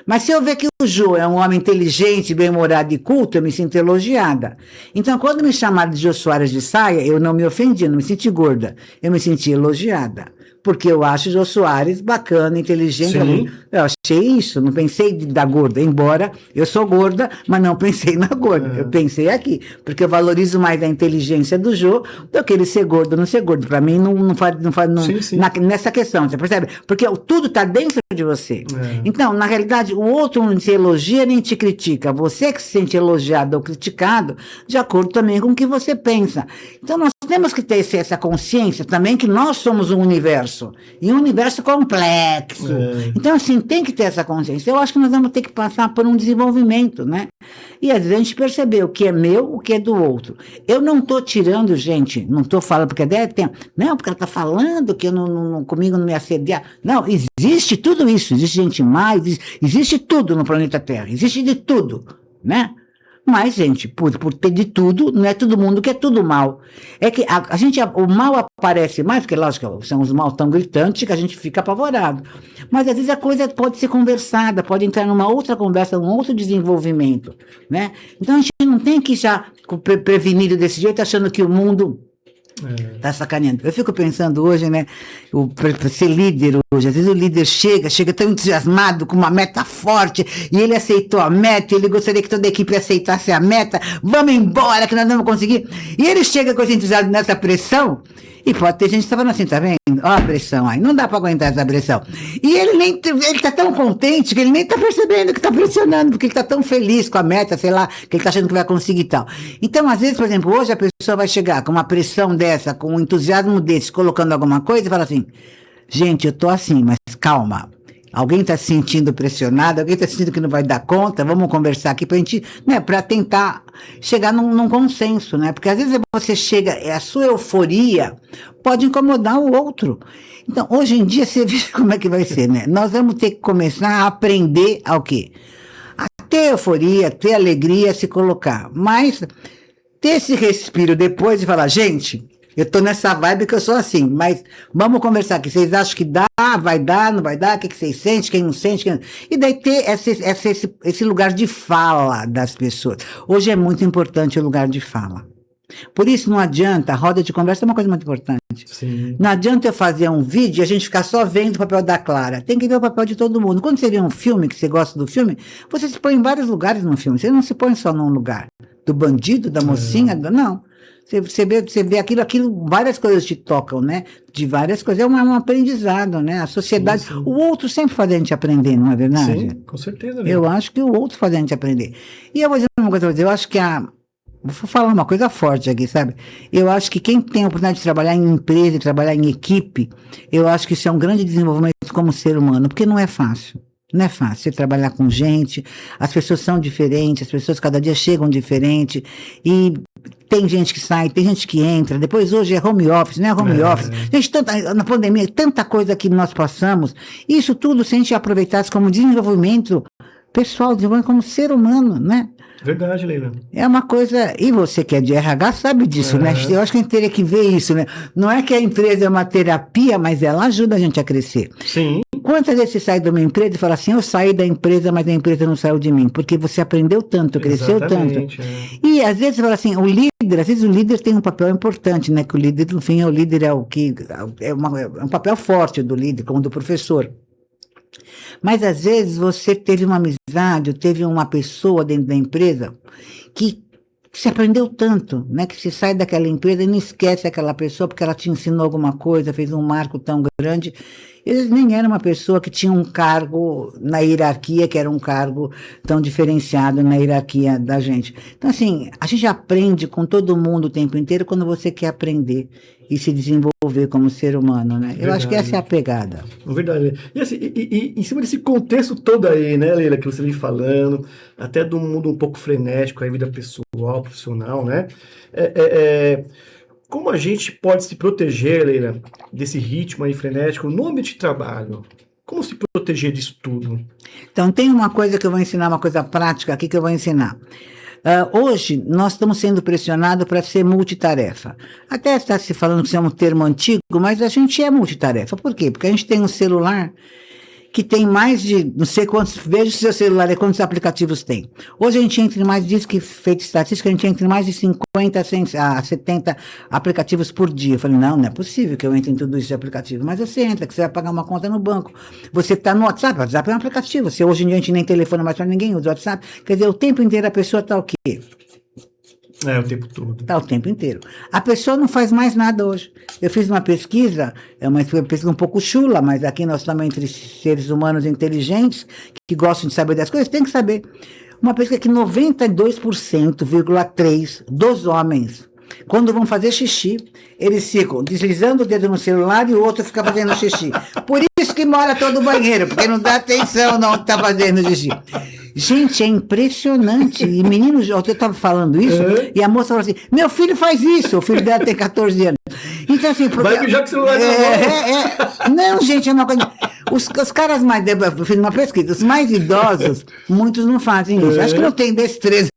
Mas se eu ver que o Jô é um homem inteligente, bem-humorado e culto, eu me sinto elogiada. Então, quando me chamaram de Jô Soares de saia, eu não me ofendi, não me senti gorda. Eu me senti elogiada. Porque eu acho o Jô Soares bacana, inteligente. Sim. Eu achei isso, não pensei da gorda. Embora eu sou gorda, mas não pensei na gorda. Eu pensei aqui. Porque eu valorizo mais a inteligência do Jô do que ele ser gordo ou não ser gordo. Para mim, não faz Sim. nessa questão, você percebe? Porque tudo está dentro de você. Então, na realidade, o outro não te elogia nem te critica. Você que se sente elogiado ou criticado, de acordo também com o que você pensa. Então, nós temos que ter essa consciência também que nós somos um universo. E um universo complexo. Então, assim, tem que ter essa consciência. Eu acho que nós vamos ter que passar por um desenvolvimento, né? E às vezes a gente perceber o que é meu, o que é do outro. Eu não estou tirando, gente, não estou falando, porque deve ter. Não, porque ela está falando que comigo não me assediar. Não, existe tudo isso. Existe gente má, existe tudo no planeta Terra. Existe de tudo, né? Mas, gente, por ter de tudo, não é todo mundo que é tudo mal. É que o mal aparece mais, porque, lógico, são os mal tão gritantes que a gente fica apavorado. Mas, às vezes, a coisa pode ser conversada, pode entrar numa outra conversa, num outro desenvolvimento, né? Então, a gente não tem que já prevenido desse jeito, achando que o mundo tá sacaneando. Eu fico pensando hoje, né, para ser líder hoje, às vezes o líder chega tão entusiasmado, com uma meta forte, e ele aceitou a meta, e ele gostaria que toda a equipe aceitasse a meta, vamos embora, que nós vamos conseguir. E ele chega com esse entusiasmo nessa pressão, e pode ter gente que tá falando assim, tá vendo? Ó a pressão aí, não dá para aguentar essa pressão. E ele tá tão contente que ele nem tá percebendo que tá pressionando, porque ele tá tão feliz com a meta, sei lá, que ele tá achando que vai conseguir e tal. Então, às vezes, por exemplo, hoje a pessoa vai chegar com uma pressão dessa, com um entusiasmo desse, colocando alguma coisa e fala assim, gente, eu tô assim, mas calma. Alguém está se sentindo pressionado, alguém está sentindo que não vai dar conta, vamos conversar aqui para a gente, né, para tentar chegar num consenso, né? Porque às vezes você chega, a sua euforia pode incomodar o outro. Então, hoje em dia, você vê como é que vai ser, né? Nós vamos ter que começar a aprender ao quê? A ter euforia, ter alegria, se colocar. Mas ter esse respiro depois e falar, gente, eu tô nessa vibe que eu sou assim, mas vamos conversar aqui. Vocês acham que dá, vai dar, não vai dar? O que vocês sentem, quem não sente? E daí ter esse lugar de fala das pessoas. Hoje é muito importante o lugar de fala. Por isso não adianta, a roda de conversa é uma coisa muito importante. Sim. Não adianta eu fazer um vídeo e a gente ficar só vendo o papel da Clara. Tem que ver o papel de todo mundo. Quando você vê um filme, que você gosta do filme, você se põe em vários lugares no filme. Você não se põe só num lugar. Do bandido, da mocinha, não. Você vê aquilo, várias coisas te tocam, né? De várias coisas. É um aprendizado, né? A sociedade, sim. O outro sempre faz a gente aprender, não é verdade? Sim, com certeza. Eu acho que o outro faz a gente aprender. E eu vou dizer uma coisa, eu acho que vou falar uma coisa forte aqui, sabe? Eu acho que quem tem a oportunidade de trabalhar em empresa, de trabalhar em equipe, eu acho que isso é um grande desenvolvimento como ser humano, porque não é fácil. Não é fácil você trabalhar com gente, as pessoas são diferentes, as pessoas cada dia chegam diferente, e tem gente que sai, tem gente que entra, depois hoje é home office, não é home office. Gente, na pandemia, tanta coisa que nós passamos, isso tudo se a gente aproveitasse como desenvolvimento pessoal, desenvolvimento como ser humano, né? Verdade, Leila. É uma coisa, e você que é de RH sabe disso, né? Eu acho que a gente teria que ver isso, né? Não é que a empresa é uma terapia, mas ela ajuda a gente a crescer. Sim. Quantas vezes você sai de uma empresa e fala assim, eu saí da empresa, mas a empresa não saiu de mim, porque você aprendeu tanto, cresceu Exatamente, tanto. E às vezes você fala assim, às vezes o líder tem um papel importante, né? Que o líder, no fim, é um papel forte do líder, como do professor. Mas às vezes você teve uma amizade, ou teve uma pessoa dentro da empresa que você aprendeu tanto, né? Que você sai daquela empresa e não esquece aquela pessoa porque ela te ensinou alguma coisa, fez um marco tão grande. Eles nem era uma pessoa que tinha um cargo na hierarquia, que era um cargo tão diferenciado na hierarquia da gente. Então, assim, a gente aprende com todo mundo o tempo inteiro quando você quer aprender e se desenvolver como ser humano, né? Eu acho que essa é a pegada. Verdade. E, assim, em cima desse contexto todo aí, né, Leila, que você vem falando, até do mundo um pouco frenético, a vida pessoal, profissional, né? Como a gente pode se proteger, Leila, desse ritmo aí frenético no ambiente de trabalho? Como se proteger disso tudo? Então, tem uma coisa que eu vou ensinar, uma coisa prática aqui que eu vou ensinar. Hoje, nós estamos sendo pressionados para ser multitarefa. Até está se falando que isso é um termo antigo, mas a gente é multitarefa. Por quê? Porque a gente tem um celular que tem mais de, não sei quantos, veja o seu celular e quantos aplicativos tem. Hoje a gente entra em mais, diz que, feito estatística, a gente entra em mais de 50 a 70 aplicativos por dia. Eu falei, não é possível que eu entre em tudo isso de aplicativo. Mas você entra, que você vai pagar uma conta no banco. Você está no WhatsApp, o WhatsApp é um aplicativo. Se hoje em dia a gente nem telefona mais para ninguém, usa o WhatsApp. Quer dizer, o tempo inteiro a pessoa está o quê? O tempo todo. Está o tempo inteiro. A pessoa não faz mais nada hoje. Eu fiz uma pesquisa, é uma pesquisa um pouco chula, mas aqui nós estamos entre seres humanos inteligentes, que gostam de saber das coisas, tem que saber. Uma pesquisa que 92,3% dos homens, quando vão fazer xixi, eles ficam deslizando o dedo no celular e o outro fica fazendo xixi. Por isso que mora todo o banheiro, porque não dá atenção não que está fazendo xixi. Gente, é impressionante. E meninos, eu estava falando isso, e a moça falou assim, meu filho faz isso, o filho dela tem 14 anos. Então, assim, porque, vai mijar com o celular na mão. Não, gente, é uma coisa. Os caras mais. Eu fiz uma pesquisa, os mais idosos, muitos não fazem isso. Acho que não tem destreza.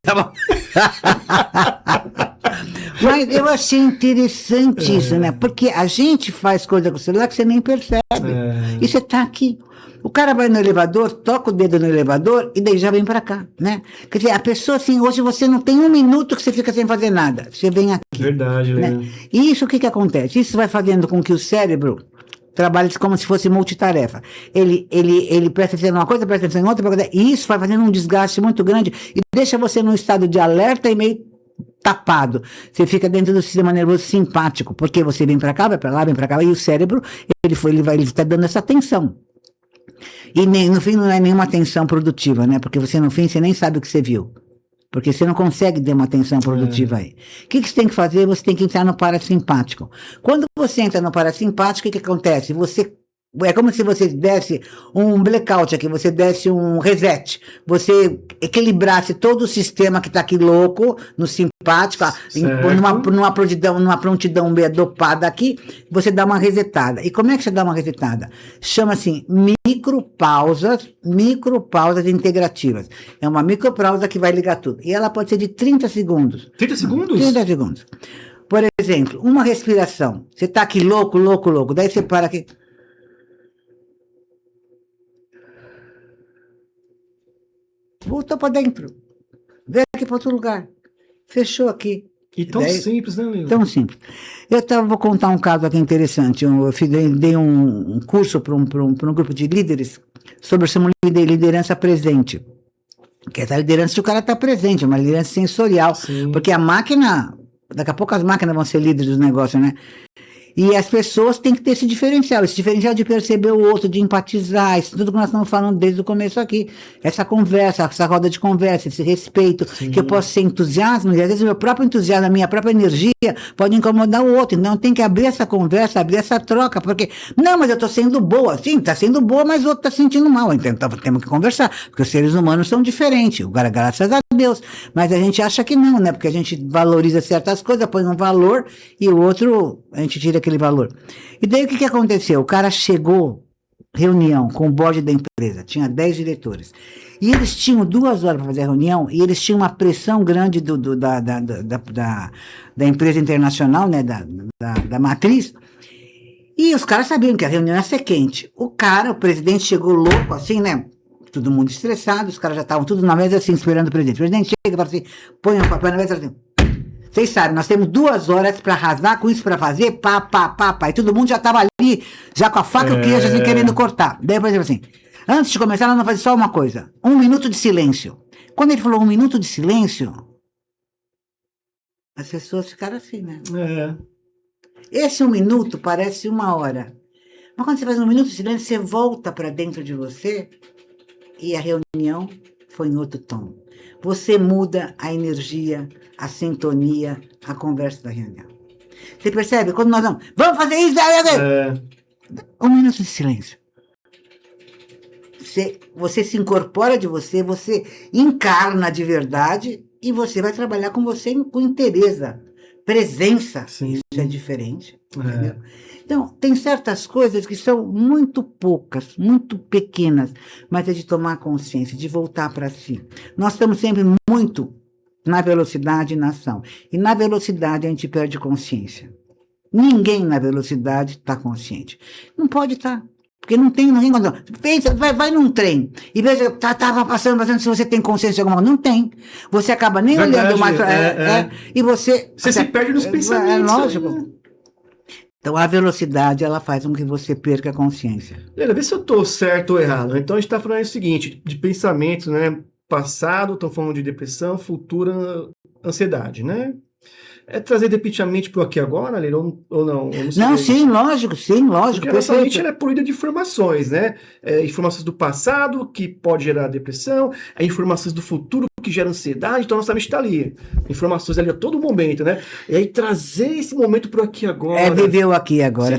Mas eu achei interessante isso, né? Porque a gente faz coisa com o celular que você nem percebe. E você está aqui. O cara vai no elevador, toca o dedo no elevador e daí já vem para cá, né? Quer dizer, a pessoa assim, hoje você não tem um minuto que você fica sem fazer nada. Você vem aqui. Verdade, né? E isso, o que acontece? Isso vai fazendo com que o cérebro trabalhe como se fosse multitarefa. Ele presta atenção em uma coisa, presta atenção em outra, e isso vai fazendo um desgaste muito grande e deixa você num estado de alerta e meio tapado. Você fica dentro do sistema nervoso simpático, porque você vem para cá, vai para lá, vem para cá, e o cérebro, ele está dando essa atenção. E no fim não é nenhuma atenção produtiva, né? Porque você no fim você nem sabe o que você viu. Porque você não consegue ter uma atenção produtiva aí. O que você tem que fazer? Você tem que entrar no parasimpático. Quando você entra no parasimpático, o que acontece? É como se você desse um blackout aqui, você desse um reset. Você equilibrasse todo o sistema que está aqui louco, no simpático, numa prontidão meio dopada aqui, você dá uma resetada. E como é que você dá uma resetada? Chama assim, micropausas integrativas. É uma micropausa que vai ligar tudo. E ela pode ser de 30 segundos. 30 segundos? 30 segundos. Por exemplo, uma respiração. Você está aqui louco. Daí você para aqui. Voltou para dentro. Veio aqui para outro lugar. Fechou aqui. E tão simples, né, Leila? Tão simples. Vou contar um caso aqui interessante. Eu dei um curso para um grupo de líderes sobre liderança presente. Que é essa liderança que o cara está presente, uma liderança sensorial. Sim. Porque a máquina, daqui a pouco as máquinas vão ser líderes do negócio, né? E as pessoas têm que ter esse diferencial de perceber o outro, de empatizar, isso tudo que nós estamos falando desde o começo aqui. Essa conversa, essa roda de conversa, esse respeito, que eu posso ser entusiasmo, e às vezes o meu próprio entusiasmo, a minha própria energia pode incomodar o outro. Então tem que abrir essa conversa, abrir essa troca, porque, não, mas eu estou sendo boa. Sim, está sendo boa, mas o outro está sentindo mal. Então temos que conversar, porque os seres humanos são diferentes, graças a Deus. Mas a gente acha que não, né? Porque a gente valoriza certas coisas, põe um valor, e o outro, a gente tira aquele valor. E daí o que aconteceu? O cara chegou, reunião com o board da empresa, tinha 10 diretores. E eles tinham 2 horas para fazer a reunião, e eles tinham uma pressão grande da empresa internacional, né, da matriz, E os caras sabiam que a reunião ia ser quente. O presidente chegou louco, assim, né? Todo mundo estressado, os caras já estavam tudo na mesa, assim, esperando o presidente. O presidente chega e fala assim, põe o papel na mesa e fala assim, vocês sabem, nós temos 2 horas para arrasar com isso para fazer, pá. E todo mundo já estava ali, já com a faca e o queijo, assim, querendo cortar. Daí, por exemplo, assim, antes de começar, nós vamos fazer só uma coisa, 1 minuto de silêncio. Quando ele falou 1 minuto de silêncio, as pessoas ficaram assim, né? Esse 1 minuto parece 1 hora. Mas quando você faz 1 minuto de silêncio, você volta para dentro de você e a reunião foi em outro tom. Você muda a energia, a sintonia, a conversa da reunião. Você percebe? Quando nós vamos fazer isso, 1 minuto de silêncio. Você se incorpora de você encarna de verdade e você vai trabalhar com você com interesse, presença. Sim. Isso é diferente. Entendeu? Então, tem certas coisas que são muito poucas, muito pequenas, mas é de tomar consciência, de voltar para si. Nós estamos sempre muito na velocidade e na ação. E na velocidade a gente perde consciência. Ninguém na velocidade está consciente. Não pode estar. Porque não tem condição. Pensa, vai num trem e veja, tava passando se você tem consciência de alguma coisa. Não tem. Você acaba nem olhando mais. E você se perde nos pensamentos. É lógico. Então, a velocidade, ela faz com que você perca a consciência. Vê se eu estou certo ou errado. Então, a gente está falando o seguinte, de pensamentos, né? Passado, estamos falando de depressão, futura, ansiedade, né? É trazer definitivamente para o aqui agora, Leila, ou não? Não, sim, lógico. Porque a nossa mente ela é poluída de informações, né? Informações do passado, que pode gerar depressão, informações do futuro, que gera ansiedade, então a nossa mente está ali. Informações ali a todo momento, né? E aí trazer esse momento para o aqui agora. É viver o aqui agora,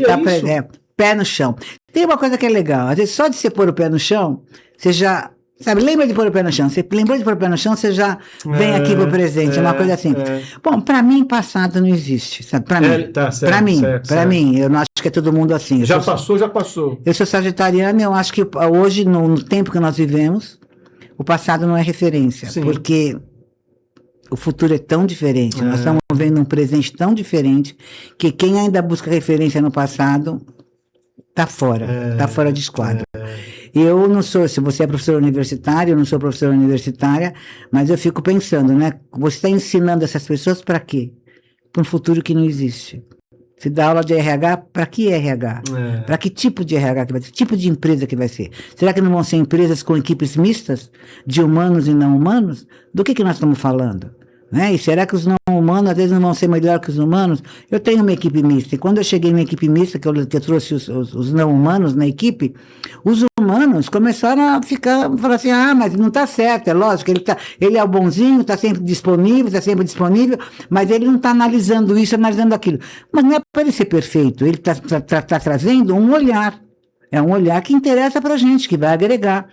pé no chão. Tem uma coisa que é legal, às vezes só de você pôr o pé no chão, você já... Sabe, lembra de pôr o pé no chão. Você lembrou de pôr o pé no chão, você já vem aqui pro presente. É uma coisa assim. Bom, para mim, passado não existe. Sabe? Para mim. Tá, certo, para mim. Eu não acho que é todo mundo assim. Já passou. Eu sou sagitariana, eu acho que hoje, no tempo que nós vivemos, o passado não é referência. Sim. Porque o futuro é tão diferente. Nós estamos vendo um presente tão diferente que quem ainda busca referência no passado tá fora de esquadro. Eu não sou, se você é professor universitário, eu não sou professora universitária, mas eu fico pensando, né? Você está ensinando essas pessoas para quê? Para um futuro que não existe. Se dá aula de RH, para que RH? Para que tipo de RH que vai ser? Que tipo de empresa que vai ser? Será que não vão ser empresas com equipes mistas, de humanos e não humanos? Do que nós estamos falando? Né? E será que os não humanos às vezes não vão ser melhor que os humanos? Eu tenho uma equipe mista, e quando eu cheguei na equipe mista, que eu trouxe os não humanos na equipe, os humanos começaram a falar assim, mas não está certo, é lógico, ele é o bonzinho, está sempre disponível, mas ele não está analisando isso, analisando aquilo. Mas não é para ele ser perfeito, ele está trazendo um olhar, é um olhar que interessa para a gente, que vai agregar.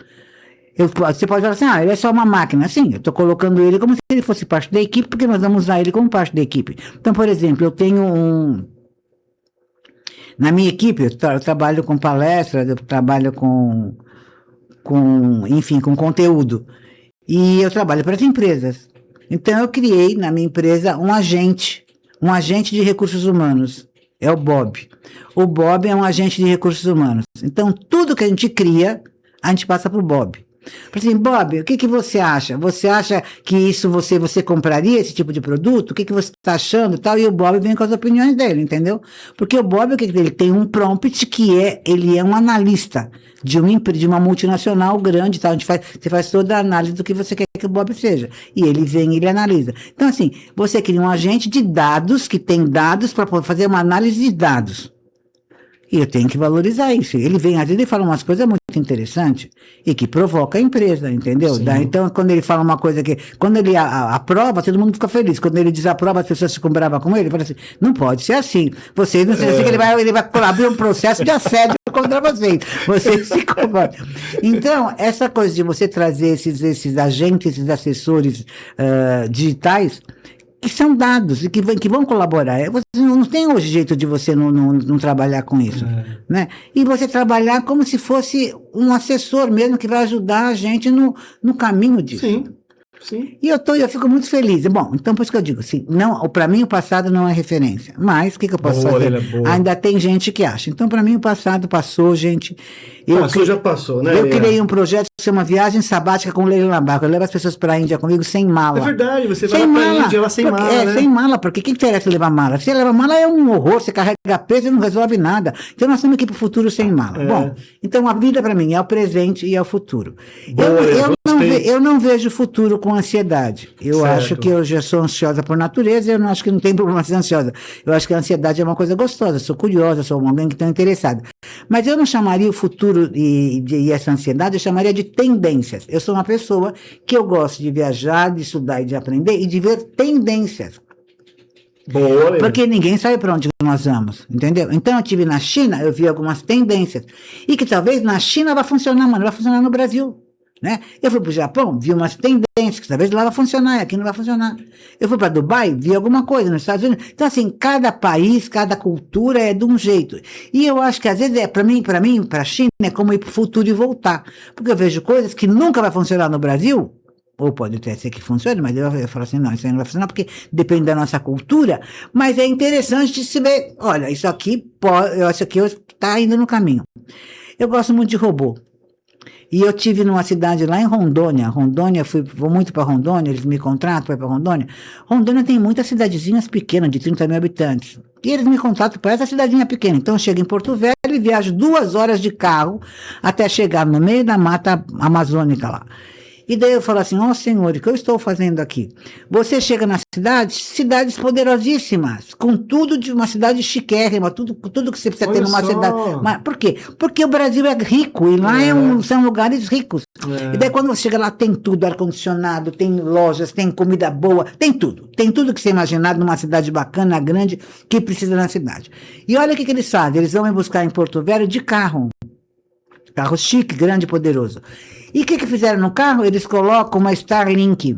Você pode falar assim, ele é só uma máquina. Sim, eu estou colocando ele como se ele fosse parte da equipe, porque nós vamos usar ele como parte da equipe. Então, por exemplo, eu tenho na minha equipe, eu trabalho com palestras, eu trabalho com conteúdo. E eu trabalho para as empresas. Então, eu criei na minha empresa um agente de recursos humanos. É o Bob. O Bob é um agente de recursos humanos. Então, tudo que a gente cria, a gente passa para o Bob. Assim, Bob, o que você acha? Você acha que isso você compraria esse tipo de produto? O que você está achando e tal? E o Bob vem com as opiniões dele, entendeu? Porque o Bob, ele tem um prompt que ele é um analista de uma multinacional grande, tal. Você faz toda a análise do que você quer que o Bob seja. E ele vem e ele analisa. Então, assim, você cria um agente de dados que tem dados para fazer uma análise de dados. E eu tenho que valorizar isso. Ele vem, às vezes, ele fala umas coisas muito interessantes e que provoca a empresa, entendeu? Então, quando ele fala uma coisa quando ele aprova, todo mundo fica feliz. Quando ele desaprova, as pessoas ficam bravas com ele. Fala assim, não pode ser assim. Vocês não sei que ele vai abrir um processo de assédio contra vocês. Vocês se comportam. Então, essa coisa de você trazer esses agentes, esses assessores digitais, que são dados e que vão colaborar. Você não tem hoje jeito de você não trabalhar com isso. Né? E você trabalhar como se fosse um assessor mesmo que vai ajudar a gente no caminho disso. Sim. Sim. E eu fico muito feliz. Bom, então por isso que eu digo assim, não, para mim o passado não é referência. Mas o que eu posso Boa, fazer? Leila, boa. Ainda tem gente que acha. Então para mim o passado passou, gente. Já passou, né? Eu criei um projeto que chama Viagem Sabática com Leila Lambarco. Eu levo as pessoas para a Índia comigo sem mala. É verdade, você vai Sem lá pra mala. Índia, ela sem Porque, mala, né? sem mala, porque quem interessa levar mala? Se levar mala é um horror, você carrega peso e não resolve nada. Então nós temos que ir para o futuro sem mala. Bom, então a vida para mim é o presente e é o futuro. Eu não vejo futuro com ansiedade. Eu Certo. acho que eu já sou ansiosa por natureza, eu não acho que não tem problema ser ansiosa. Eu acho que a ansiedade é uma coisa gostosa, sou curiosa, sou alguém que está interessado. Mas eu não chamaria o futuro e essa ansiedade, eu chamaria de tendências. Eu sou uma pessoa que eu gosto de viajar, de estudar e de aprender e de ver tendências. Boa, Leila. Porque ninguém sabe para onde nós vamos, entendeu? Então eu estive na China, eu vi algumas tendências. E que talvez na China vai funcionar, mas não vai funcionar no Brasil. Né? Eu fui para o Japão, vi umas tendências, que talvez lá vai funcionar, aqui não vai funcionar. Eu fui para Dubai, vi alguma coisa nos Estados Unidos. Então, assim, cada país, cada cultura é de um jeito. E eu acho que, às vezes, para mim, para a China, é como ir para o futuro e voltar. Porque eu vejo coisas que nunca vai funcionar no Brasil, ou pode até ser que funcione, mas eu falo assim, não, isso aí não vai funcionar, porque depende da nossa cultura. Mas é interessante de se ver, olha, isso aqui está indo no caminho. Eu gosto muito de robô. E eu tive numa cidade lá em Rondônia. Vou muito para Rondônia, eles me contratam para ir para Rondônia. Rondônia tem muitas cidadezinhas pequenas, de 30 mil habitantes. E eles me contratam para essa cidadinha pequena. Então eu chego em Porto Velho e viajo 2 horas de carro até chegar no meio da mata amazônica lá. E daí eu falo assim, Senhor, o que eu estou fazendo aqui? Você chega na cidades poderosíssimas, com tudo de uma cidade chiquérrima, tudo que você precisa ter numa cidade. Mas, por quê? Porque o Brasil é rico, e lá são lugares ricos. E daí quando você chega lá, tem tudo, ar-condicionado, tem lojas, tem comida boa, tem tudo. Tem tudo que você imaginar numa cidade bacana, grande, que precisa na cidade. E olha o que eles fazem, eles vão me buscar em Porto Velho de carro. Carro chique, grande e poderoso. E o que fizeram no carro? Eles colocam uma Starlink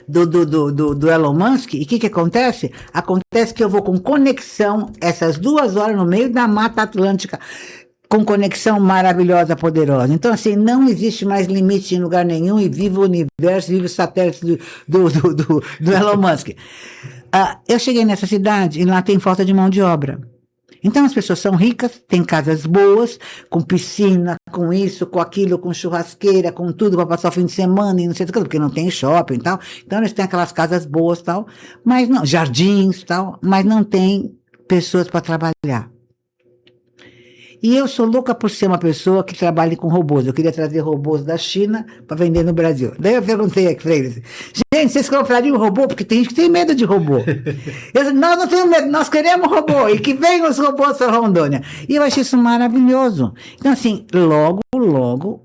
do Elon Musk. E o que acontece? Acontece que eu vou com conexão essas 2 horas no meio da Mata Atlântica, com conexão maravilhosa, poderosa. Então, assim, não existe mais limite em lugar nenhum e viva o universo, viva o satélite do Elon Musk. Eu cheguei nessa cidade e lá tem falta de mão de obra. Então as pessoas são ricas, têm casas boas, com piscina, com isso, com aquilo, com churrasqueira, com tudo para passar o fim de semana e não sei o que, porque não tem shopping e tal. Então eles têm aquelas casas boas e tal, mas não, jardins e tal, mas não tem pessoas para trabalhar. E eu sou louca por ser uma pessoa que trabalhe com robôs. Eu queria trazer robôs da China para vender no Brasil. Daí eu perguntei aqui para eles, gente, vocês comprariam um robô? Porque tem gente que tem medo de robô. Eu disse, nós não temos medo, nós queremos robô. E que venham os robôs para Rondônia. E eu achei isso maravilhoso. Então, assim, logo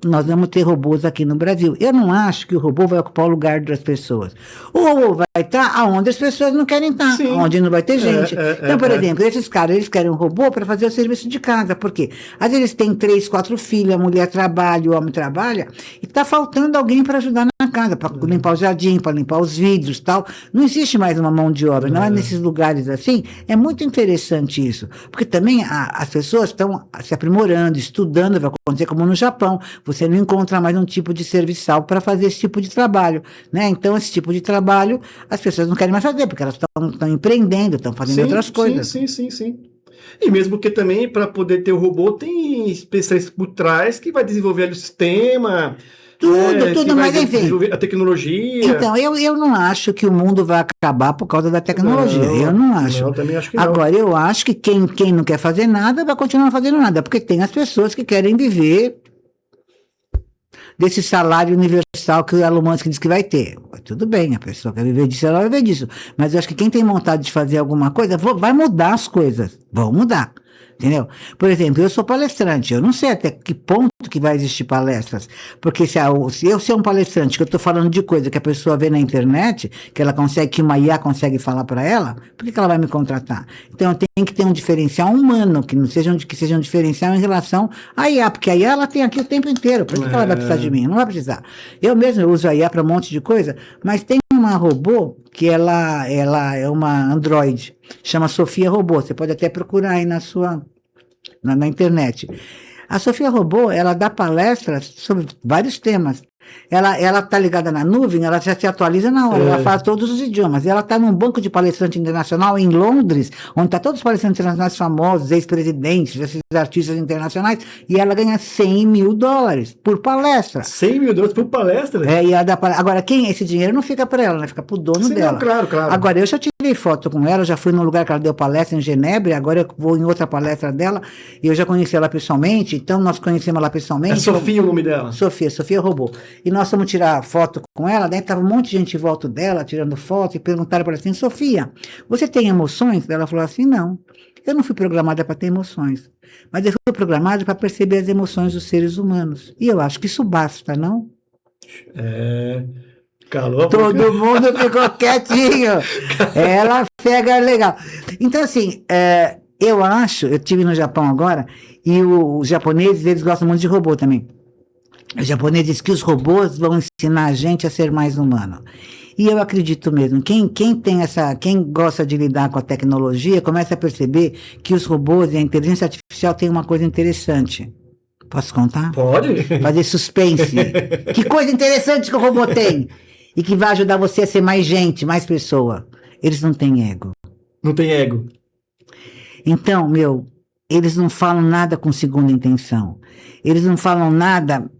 nós vamos ter robôs aqui no Brasil. Eu não acho que o robô vai ocupar o lugar das pessoas. O robô vai estar onde as pessoas não querem estar, onde não vai ter gente. Então, por exemplo, esses caras, eles querem um robô para fazer o serviço de casa. Por quê? Às vezes tem 3, 4 filhos, a mulher trabalha, o homem trabalha, e está faltando alguém para ajudar na casa, para limpar o jardim, para limpar os vidros e tal. Não existe mais uma mão de obra. Não é nesses lugares assim. É muito interessante isso. Porque também as pessoas estão se aprimorando, estudando, vai acontecer como no Japão. Você não encontra mais um tipo de serviçal para fazer esse tipo de trabalho, né? Então, esse tipo de trabalho, as pessoas não querem mais fazer, porque elas estão empreendendo, estão fazendo outras coisas. Sim. E mesmo que também, para poder ter o robô, tem especialistas por trás que vai desenvolver ali o sistema. Tudo, mas enfim. Desenvolver a tecnologia. Então, eu não acho que o mundo vai acabar por causa da tecnologia. Eu não acho. Eu também acho que não. Agora, eu acho que quem não quer fazer nada vai continuar fazendo nada, porque tem as pessoas que querem viver desse salário universal que o Elon Musk diz que vai ter. Tudo bem, a pessoa quer viver disso, ela vai viver disso. Mas eu acho que quem tem vontade de fazer alguma coisa, vai mudar as coisas. Vão mudar. Entendeu? Por exemplo, eu sou palestrante, eu não sei até que ponto que vai existir palestras, porque se eu ser um palestrante, que eu estou falando de coisa que a pessoa vê na internet, que ela consegue, que uma IA consegue falar para ela, por que ela vai me contratar? Então eu tenho que ter um diferencial humano, que seja um diferencial em relação à IA, porque a IA ela tem aqui o tempo inteiro, por que ela vai precisar de mim? Não vai precisar. Eu mesmo uso a IA para um monte de coisa, mas tem uma robô que ela é uma Android, chama Sofia Robô, você pode até procurar aí na internet. A Sofia Robô, ela dá palestras sobre vários temas. Ela tá ligada na nuvem, ela já se atualiza na hora, ela fala todos os idiomas. Ela está num banco de palestrante internacional em Londres, onde está todos os palestrantes internacionais famosos, ex-presidentes, esses artistas internacionais, e ela ganha $100 mil por palestra. $100 mil por palestra? E ela dá agora, esse dinheiro não fica para ela, né? Fica para o dono Sim, dela. não, claro. Agora, eu já tirei foto com ela, já fui num lugar que ela deu palestra em Genebra, agora eu vou em outra palestra dela, e eu já conheci ela pessoalmente, então nós conhecemos ela pessoalmente. É Sofia o nome dela? Sofia roubou. E nós fomos tirar foto com ela, daí tava um monte de gente em volta dela, tirando foto, e perguntaram para ela assim, Sofia, você tem emoções? Ela falou assim, não, eu não fui programada para ter emoções, mas eu fui programada para perceber as emoções dos seres humanos. E eu acho que isso basta, não? Calou. Todo mundo ficou quietinho. Ela pega legal. Então, assim, eu estive no Japão agora, e os japoneses, eles gostam muito de robô também. Os japoneses dizem que os robôs vão ensinar a gente a ser mais humano. E eu acredito mesmo, quem gosta de lidar com a tecnologia, começa a perceber que os robôs e a inteligência artificial têm uma coisa interessante. Posso contar? Pode. Fazer suspense. Que coisa interessante que o robô tem. E que vai ajudar você a ser mais gente, mais pessoa. Eles não têm ego. Não tem ego. Então, eles não falam nada com segunda intenção. Eles não falam nada...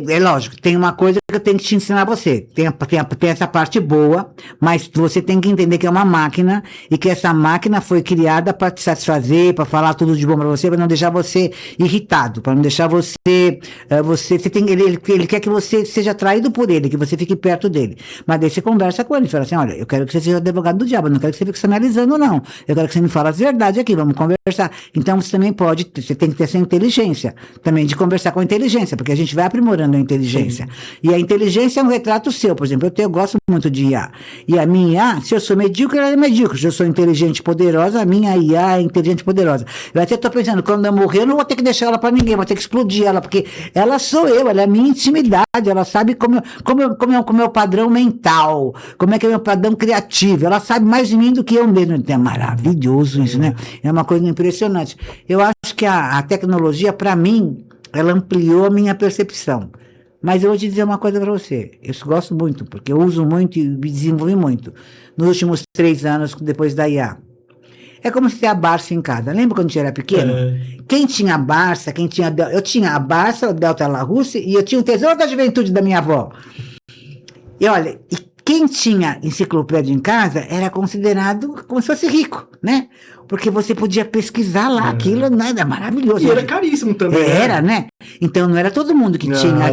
É lógico, tem uma coisa que eu tenho que te ensinar a você. Tem essa parte boa, mas você tem que entender que é uma máquina e que essa máquina foi criada para te satisfazer, para falar tudo de bom para você, para não deixar você irritado, para não deixar você. Ele quer que você seja atraído por ele, que você fique perto dele. Mas daí você conversa com ele, fala assim: olha, eu quero que você seja advogado do diabo, não quero que você fique se analisando, não. Eu quero que você me fale as verdades aqui, vamos conversar. Então você também você tem que ter essa inteligência, também de conversar com a inteligência, porque a gente vai aprimorando a inteligência. E a inteligência é um retrato seu. Por exemplo, eu gosto muito de IA. E a minha IA, se eu sou medíocre, ela é medíocre. Se eu sou inteligente e poderosa, a minha IA é inteligente e poderosa. Eu até estou pensando, quando eu morrer, eu não vou ter que deixar ela para ninguém, vou ter que explodir ela, porque ela sou eu, ela é a minha intimidade, ela sabe como é o meu padrão mental, como é que é o meu padrão criativo, ela sabe mais de mim do que eu mesmo. É maravilhoso isso, né? É uma coisa impressionante. Eu acho que a tecnologia, para mim, ela ampliou a minha percepção. Mas eu vou te dizer uma coisa para você. Eu gosto muito, porque eu uso muito e me desenvolvi muito nos últimos 3 anos depois da IA. É como se ter a Barça em casa. Lembra quando a gente era pequeno? Quem tinha a Barça, eu tinha a Barça, o Delta La Russe, e eu tinha o Tesouro da Juventude da minha avó. E olha, quem tinha enciclopédia em casa era considerado como se fosse rico, né? Porque você podia pesquisar lá aquilo, né? Era maravilhoso. E era caríssimo também. Era, né? Então não era todo mundo que tinha.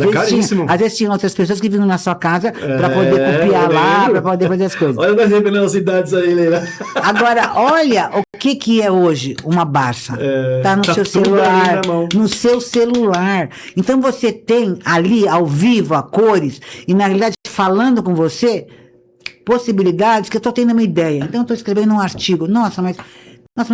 Às vezes tinha outras pessoas que vinham na sua casa para poder copiar lá, para poder fazer as coisas. Olha nós revelando as idades aí, Leila. Agora, olha o que é hoje uma Barça. Tá no seu celular. No seu celular. Então você tem ali, ao vivo, a cores, e na realidade, falando com você, possibilidades que eu estou tendo uma ideia. Então eu estou escrevendo um artigo. Nossa, mas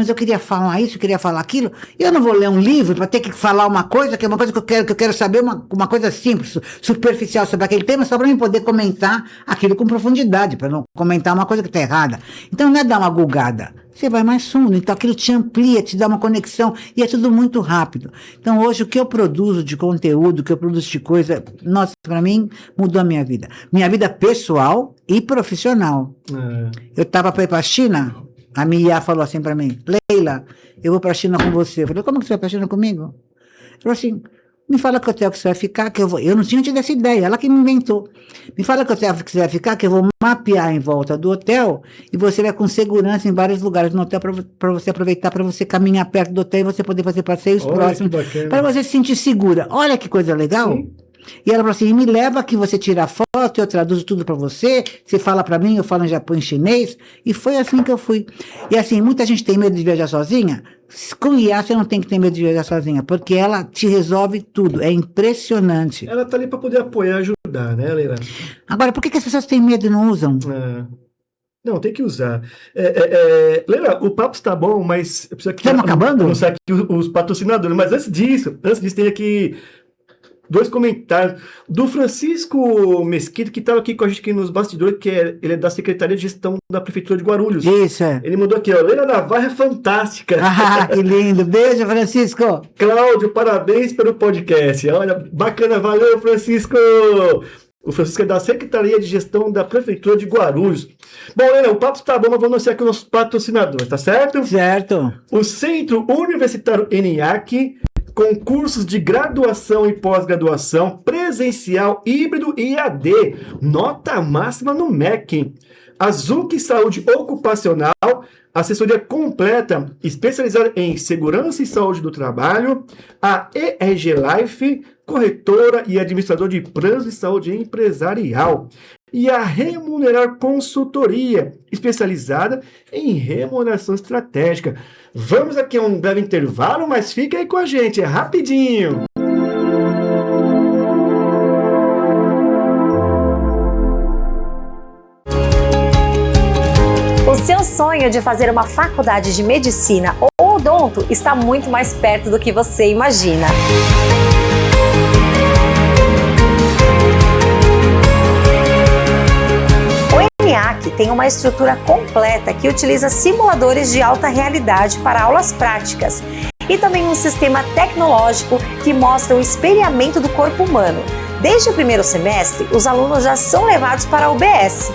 eu queria falar isso, eu queria falar aquilo. Eu não vou ler um livro para ter que falar uma coisa que é uma coisa que eu quero saber, uma coisa simples, superficial sobre aquele tema, só para mim poder comentar aquilo com profundidade, para não comentar uma coisa que está errada. Então não é dar uma gulgada. Você vai mais fundo, então aquilo te amplia, te dá uma conexão, e é tudo muito rápido. Então hoje o que eu produzo de conteúdo, o que eu produzo de coisa, nossa, para mim mudou a minha vida. Minha vida pessoal e profissional. Eu estava para ir para a China, a minha IA falou assim para mim: Leila, eu vou para a China com você. Eu falei: como que você vai para a China comigo? Ela falou assim: me fala que hotel que você vai ficar, que eu vou. Eu não tinha tido essa ideia, ela que me inventou. Me fala que hotel que você vai ficar, que eu vou mapear em volta do hotel e você vai com segurança em vários lugares no hotel para você aproveitar, para você caminhar perto do hotel e você poder fazer passeios próximos, para você se sentir segura. Olha que coisa legal. Sim. E ela falou assim: me leva que você tira a foto, eu traduzo tudo para você fala para mim, eu falo em Japão, em chinês, e foi assim que eu fui. E assim, muita gente tem medo de viajar sozinha. Com IA você não tem que ter medo de viajar sozinha, porque ela te resolve tudo, é impressionante. Ela tá ali para poder apoiar e ajudar, né, Leila? Agora, por que as pessoas têm medo e não usam? Não, tem que usar. Leila, o papo está bom, mas... Estamos acabando? Não sei aqui os patrocinadores, mas antes disso tem aqui... dois comentários do Francisco Mesquita, que estava aqui com a gente aqui nos bastidores, ele é da Secretaria de Gestão da Prefeitura de Guarulhos. Isso, é. Ele mandou aqui, ó, Leila Navarro é fantástica. Ah, que lindo. Beijo, Francisco. Cláudio, parabéns pelo podcast. Olha, bacana, valeu, Francisco. O Francisco é da Secretaria de Gestão da Prefeitura de Guarulhos. Bom, Leila, o papo está bom, mas vamos anunciar aqui os nossos patrocinadores, tá certo? Certo. O Centro Universitário ENIAC, com cursos de graduação e pós-graduação, presencial, híbrido e EAD. Nota máxima no MEC. A ZUC Saúde Ocupacional, assessoria completa, especializada em segurança e saúde do trabalho. A ERG Life, corretora e administrador de planos de saúde empresarial. E a Remunerar Consultoria, especializada em remuneração estratégica. Vamos aqui a um breve intervalo, mas fica aí com a gente, é rapidinho. O seu sonho de fazer uma faculdade de medicina ou odonto está muito mais perto do que você imagina. O ENIAC tem uma estrutura completa que utiliza simuladores de alta realidade para aulas práticas e também um sistema tecnológico que mostra o espelhamento do corpo humano. Desde o primeiro semestre, os alunos já são levados para a UBS.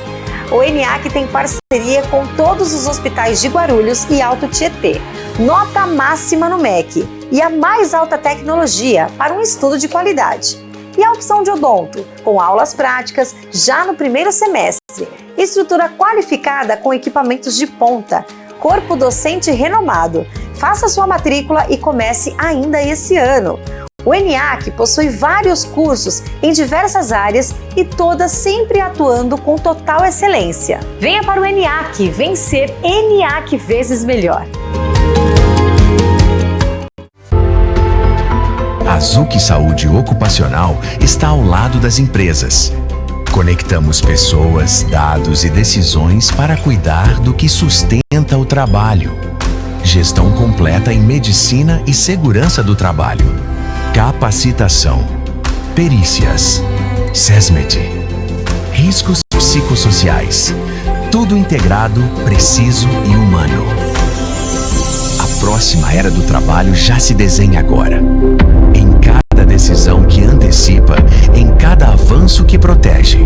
O ENIAC tem parceria com todos os hospitais de Guarulhos e Alto Tietê. Nota máxima no MEC e a mais alta tecnologia para um estudo de qualidade. E a opção de odonto, com aulas práticas já no primeiro semestre. Estrutura qualificada com equipamentos de ponta. Corpo docente renomado. Faça sua matrícula e comece ainda esse ano. O ENIAC possui vários cursos em diversas áreas e todas sempre atuando com total excelência. Venha para o ENIAC, vencer ENIAC vezes melhor. A ZUC Saúde Ocupacional está ao lado das empresas. Conectamos pessoas, dados e decisões para cuidar do que sustenta o trabalho. Gestão completa em medicina e segurança do trabalho. Capacitação, perícias, SESMED, riscos psicossociais, tudo integrado, preciso e humano. A próxima era do trabalho já se desenha agora. Em cada decisão que antecipa, em cada avanço que protege.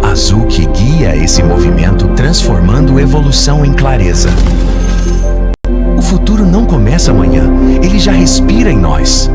A ZUC guia esse movimento, transformando evolução em clareza. O futuro não começa amanhã, ele já respira em nós.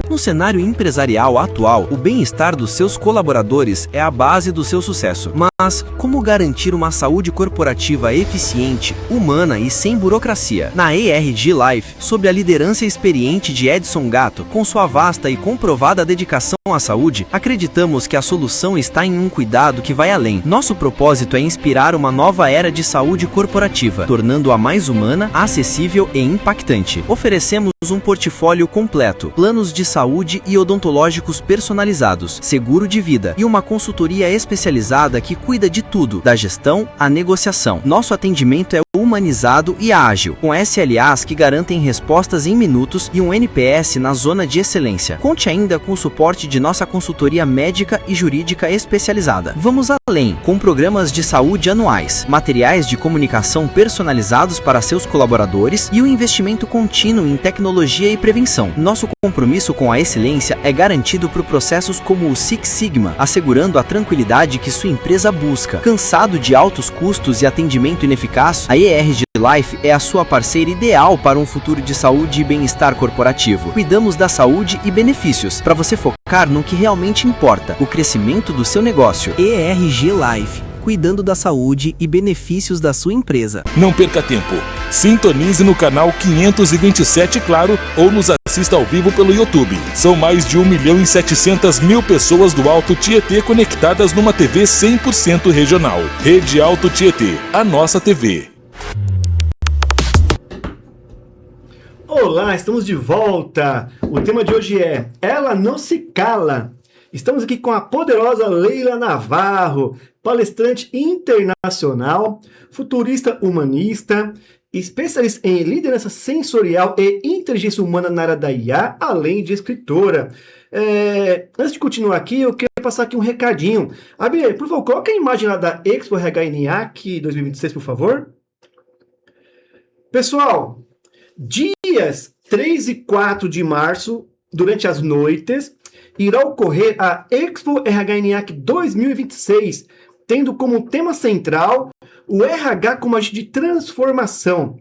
No cenário empresarial atual, o bem-estar dos seus colaboradores é a base do seu sucesso. Mas como garantir uma saúde corporativa eficiente, humana e sem burocracia? Na ERG Life, sob a liderança experiente de Edson Gatto, com sua vasta e comprovada dedicação à saúde, acreditamos que a solução está em um cuidado que vai além. Nosso propósito é inspirar uma nova era de saúde corporativa, tornando-a mais humana, acessível e impactante. Oferecemos um portfólio completo, planos de saúde e odontológicos personalizados, seguro de vida e uma consultoria especializada que cuida de tudo, da gestão à negociação. Nosso atendimento é humanizado e ágil, com SLAs que garantem respostas em minutos e um NPS na zona de excelência. Conte ainda com o suporte de nossa consultoria médica e jurídica especializada. Vamos além, com programas de saúde anuais, materiais de comunicação personalizados para seus colaboradores e o investimento contínuo em tecnologia e prevenção. Nosso compromisso com a excelência é garantido por processos como o Six Sigma, assegurando a tranquilidade que sua empresa busca. Cansado de altos custos e atendimento ineficaz, a ERG Life é a sua parceira ideal para um futuro de saúde e bem-estar corporativo. Cuidamos da saúde e benefícios, para você focar no que realmente importa, o crescimento do seu negócio. ERG Life, cuidando da saúde e benefícios da sua empresa. Não perca tempo. Sintonize no canal 527 Claro ou nos assista ao vivo pelo YouTube. São mais de 1.700.000 pessoas do Alto Tietê conectadas numa TV 100% regional. Rede Alto Tietê, a nossa TV. Olá, estamos de volta. O tema de hoje é Ela Não Se Cala. Estamos aqui com a poderosa Leila Navarro, palestrante internacional, futurista humanista, especialista em liderança sensorial e inteligência humana na área da IA, além de escritora. Antes de continuar aqui, eu quero passar aqui um recadinho. Abner, por favor, coloca a imagem lá da Expo RH-NIAC 2026, por favor. Pessoal, dias 3 e 4 de março, durante as noites, irá ocorrer a Expo RH-NIAC 2026, tendo como tema central o RH como agente de transformação,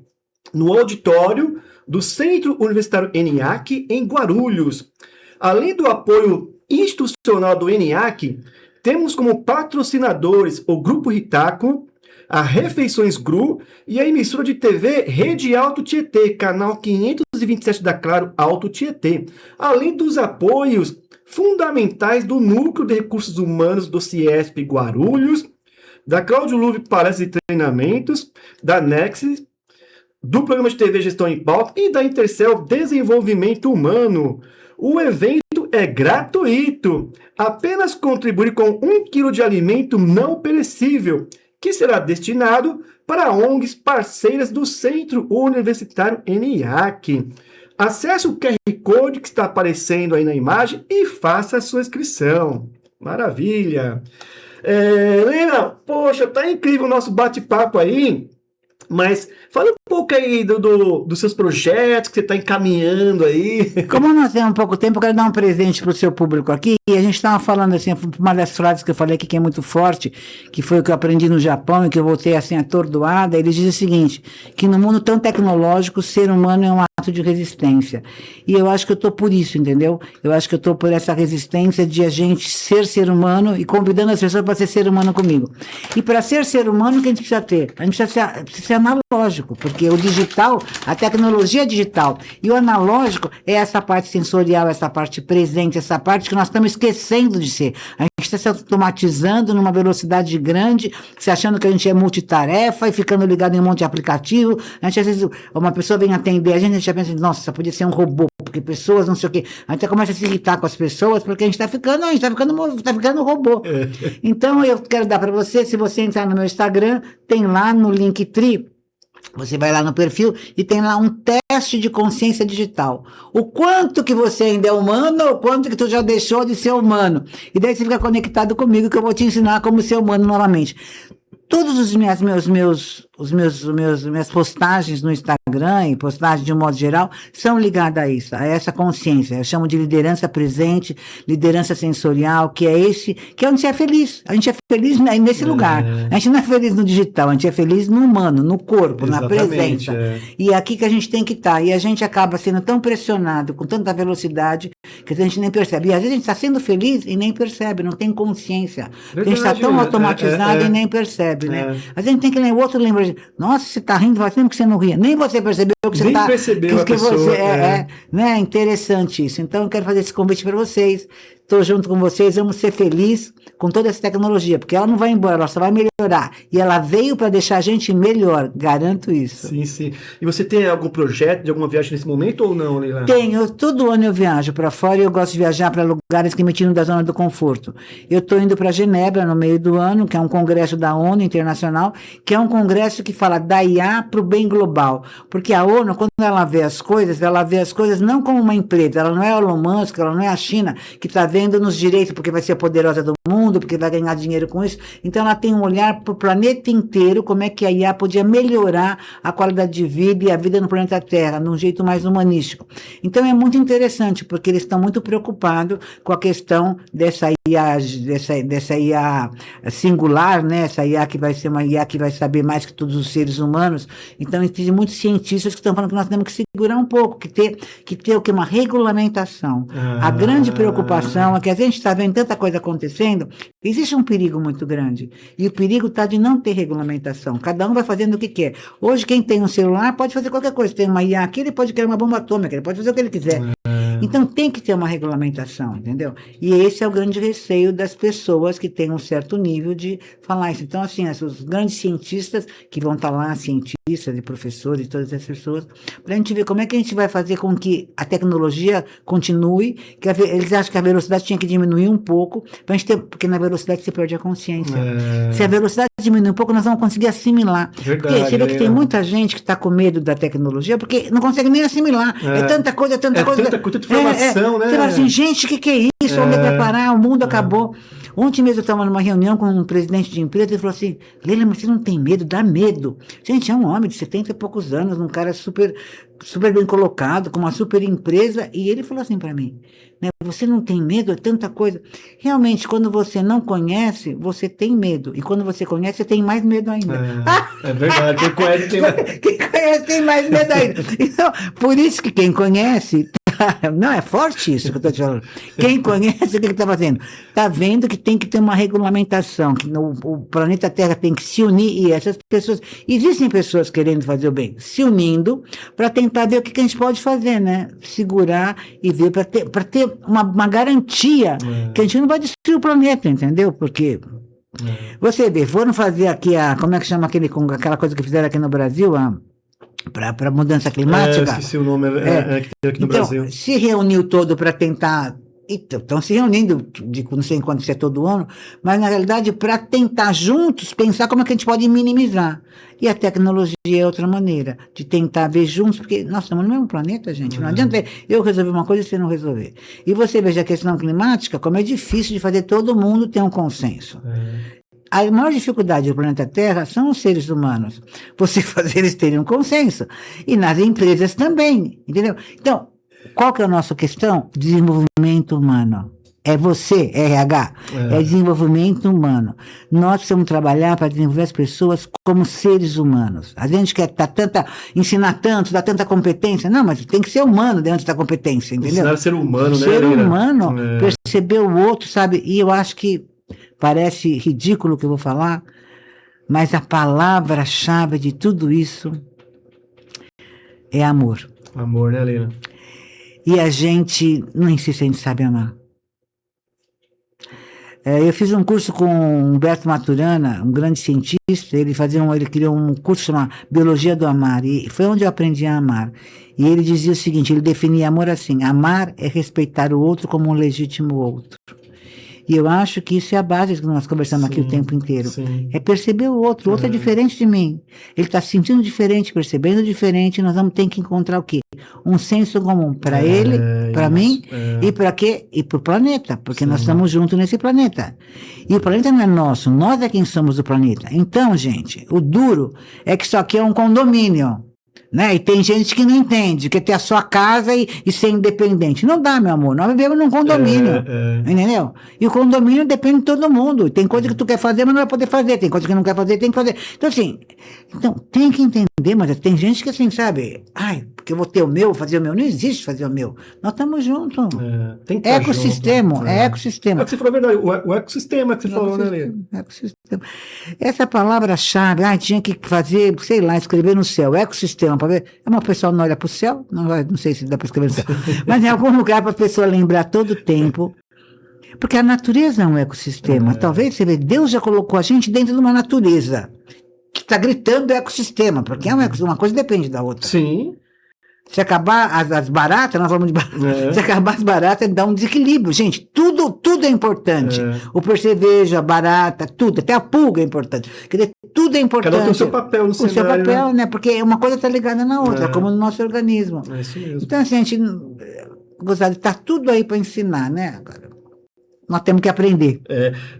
no auditório do Centro Universitário ENIAC, em Guarulhos. Além do apoio institucional do ENIAC, temos como patrocinadores o Grupo Ritaco, a Refeições GRU e a emissora de TV Rede Alto Tietê, canal 527 da Claro Alto Tietê, além dos apoios fundamentais do Núcleo de Recursos Humanos do CIESP Guarulhos, da Cláudio Luve Palestras e Treinamentos, da Nexus, do Programa de TV Gestão em Pauta e da Intercel Desenvolvimento Humano. O evento é gratuito. Apenas contribui com 1 quilo de alimento não perecível, que será destinado para ONGs parceiras do Centro Universitário ENIAC. Acesse o QR Code que está aparecendo aí na imagem e faça a sua inscrição. Maravilha! Helena, poxa, tá incrível o nosso bate-papo aí, mas fala um pouco aí dos seus projetos que você está encaminhando aí. Como nós temos pouco tempo, eu quero dar um presente para o seu público aqui. E a gente estava falando assim, uma das frases que eu falei aqui que é muito forte, que foi o que eu aprendi no Japão e que eu voltei assim atordoada. Ele diz o seguinte, que no mundo tão tecnológico, o ser humano é um ato de resistência. E eu acho que eu estou por isso, entendeu? Eu acho que eu estou por essa resistência de a gente ser humano e convidando as pessoas para ser humano comigo. E para ser humano, o que a gente precisa ter? A gente precisa ser analógico, porque o digital, a tecnologia é digital, e o analógico é essa parte sensorial, essa parte presente, essa parte que nós estamos esquecendo de ser. A gente está se automatizando numa velocidade grande, se achando que a gente é multitarefa e ficando ligado em um monte de aplicativo. A gente, às vezes, uma pessoa vem atender a gente já pensa, nossa, podia ser um robô, porque pessoas, não sei o quê. A gente começa a se irritar com as pessoas, porque a gente está ficando robô. Então, eu quero dar para você, se você entrar no meu Instagram, tem lá no Linktree, você vai lá no perfil e tem lá um teste de consciência digital. O quanto que você ainda é humano, ou o quanto que tu já deixou de ser humano. E daí você fica conectado comigo, que eu vou te ensinar como ser humano novamente. Todas as minhas postagens no Instagram e postagens de um modo geral são ligadas a isso, a essa consciência. Eu chamo de liderança presente, liderança sensorial, que é onde a gente é feliz. A gente é feliz nesse lugar. A gente não é feliz no digital, a gente é feliz no humano, no corpo, exatamente, na presença. E é aqui que a gente tem que estar. E a gente acaba sendo tão pressionado, com tanta velocidade, que a gente nem percebe. E às vezes a gente está sendo feliz e nem percebe, não tem consciência. Verdade, a gente está tão automatizado e nem percebe. Né? A gente tem que lembrar, o outro lembra, nossa, você está rindo, faz tempo que você não ria, nem você percebeu que você está. Nem percebeu a pessoa. Você né? Interessante isso. Então eu quero fazer esse convite para vocês. Estou junto com vocês, vamos ser felizes com toda essa tecnologia, porque ela não vai embora, ela só vai melhorar. E ela veio para deixar a gente melhor, garanto isso. Sim, sim. E você tem algum projeto de alguma viagem nesse momento ou não, Leila? Tenho, todo ano eu viajo para fora e eu gosto de viajar para lugares que me tiram da zona do conforto. Eu estou indo para Genebra no meio do ano, que é um congresso da ONU Internacional, que é um congresso que fala da IA para o bem global. Porque a ONU, quando ela vê as coisas não como uma empresa, ela não é o Elon Musk, ela não é a China, que está vendo nos direitos porque vai ser a poderosa do mundo, porque vai ganhar dinheiro com isso. Então ela tem um olhar para o planeta inteiro, como é que a IA podia melhorar a qualidade de vida e a vida no planeta Terra, de um jeito mais humanístico. Então é muito interessante, porque eles estão muito preocupados com a questão dessa IA singular, né? Essa IA que vai ser uma IA que vai saber mais que todos os seres humanos. Então existem muitos cientistas que estão falando que nós temos que segurar um pouco, que ter o que? Uma regulamentação. A grande preocupação é que a gente está vendo tanta coisa acontecendo, existe um perigo muito grande. E o perigo está de não ter regulamentação. Cada um vai fazendo o que quer. Hoje, quem tem um celular pode fazer qualquer coisa. Tem uma IA aqui, ele pode criar uma bomba atômica, ele pode fazer o que ele quiser. Então tem que ter uma regulamentação, entendeu? E esse é o grande receio das pessoas que têm um certo nível de falar isso. Então, assim, os grandes cientistas que vão estar lá, cientistas e professores, todas essas pessoas, para a gente ver como é que a gente vai fazer com que a tecnologia continue, que eles acham que a velocidade tinha que diminuir um pouco, pra gente ter, porque na velocidade você perde a consciência. Se a velocidade diminuir um pouco, nós vamos conseguir assimilar. Verdade, porque você vê que tem muita gente que está com medo da tecnologia, porque não consegue nem assimilar. É tanta coisa, tanta coisa. Tanta informação, né? Você fala assim, gente, o que é isso? Onde vai parar? O mundo acabou. Ontem mesmo eu estava numa reunião com um presidente de empresa e falou assim, Leila, mas você não tem medo? Dá medo. Gente, é um homem de 70 e poucos anos, um cara super bem colocado, com uma super empresa, e ele falou assim para mim, né, você não tem medo? É tanta coisa. Realmente, quando você não conhece, você tem medo. E quando você conhece, você tem mais medo ainda. É verdade, quem conhece tem mais... Quem conhece tem mais medo ainda. Então, por isso que quem conhece... Não, é forte isso que eu estou te falando. Quem conhece, o que está fazendo? Está vendo que tem que ter uma regulamentação, que o planeta Terra tem que se unir, e essas pessoas... Existem pessoas querendo fazer o bem, se unindo, para tentar ver o que a gente pode fazer, né? Segurar e ver, para ter uma garantia que a gente não vai destruir o planeta, entendeu? Porque... Você vê, foram fazer aqui como é que chama aquela coisa que fizeram aqui no Brasil, para mudança climática. Esqueci o nome que tem aqui no Brasil. Se reuniu todo para tentar. Estão se reunindo, não sei quanto se é todo ano, mas na realidade para tentar juntos pensar como é que a gente pode minimizar. E a tecnologia é outra maneira de tentar ver juntos, porque nós estamos no mesmo planeta, gente. Não adianta eu resolver uma coisa e você não resolver. E você veja a questão climática, como é difícil de fazer todo mundo ter um consenso. A maior dificuldade do planeta Terra são os seres humanos. Você fazer eles terem um consenso. E nas empresas também, entendeu? Então, qual que é a nossa questão? Desenvolvimento humano. É você, RH. É desenvolvimento humano. Nós precisamos trabalhar para desenvolver as pessoas como seres humanos. A gente quer ensinar tanto, dar tanta competência. Não, mas tem que ser humano dentro da competência, entendeu? Ensinar a ser humano, né? Ser humano, perceber o outro, sabe? E eu acho que parece ridículo o que eu vou falar, mas a palavra-chave de tudo isso é amor. Amor, né, Leila? E a gente, nem sei se a gente sabe amar. Eu fiz um curso com o Humberto Maturana, um grande cientista, ele criou um curso chamado Biologia do Amar, e foi onde eu aprendi a amar. E ele dizia o seguinte, ele definia amor assim, amar é respeitar o outro como um legítimo outro. E eu acho que isso é a base que nós conversamos aqui o tempo inteiro. É perceber o outro é diferente de mim. Ele está se sentindo diferente, percebendo diferente, nós vamos ter que encontrar o quê? Um senso comum para ele, para mim, e para quê? E para o planeta, porque nós estamos juntos nesse planeta. E o planeta não é nosso, nós é quem somos o planeta. Então, gente, o duro é que isso aqui é um condomínio. Né? E tem gente que não entende, quer ter a sua casa e ser independente. Não dá, meu amor. Nós vivemos num condomínio. Entendeu? E o condomínio depende de todo mundo. Tem coisa que tu quer fazer, mas não vai poder fazer. Tem coisa que não quer fazer, tem que fazer. Então, assim, tem que entender, mas tem gente que, assim, sabe? Porque eu vou ter o meu, fazer o meu. Não existe fazer o meu. Nós estamos juntos. Tem que ecossistema. Junto. Ecossistema. É o que você falou, verdade. O ecossistema que você falou, né, Leila? Ecossistema. Essa palavra-chave, tinha que fazer, sei lá, escrever no céu. Ecossistema. É uma pessoa não olha para o céu, não sei se dá para escrever no céu, mas em algum lugar para a pessoa lembrar todo o tempo, porque a natureza é um ecossistema. Talvez você vê, Deus já colocou a gente dentro de uma natureza que está gritando ecossistema, porque uma coisa depende da outra. Sim. Se acabar as baratas, nós falamos de baratas, se acabar as baratas, dá um desequilíbrio. Gente, tudo é importante. O percevejo, a barata, tudo, até a pulga é importante. Quer dizer, tudo é importante. Cada um tem o seu papel no cenário. O seu papel, né? Porque uma coisa está ligada na outra, como no nosso organismo. É isso mesmo. Então, assim, a gente gostar de estar tudo aí para ensinar, né? Nós temos que aprender.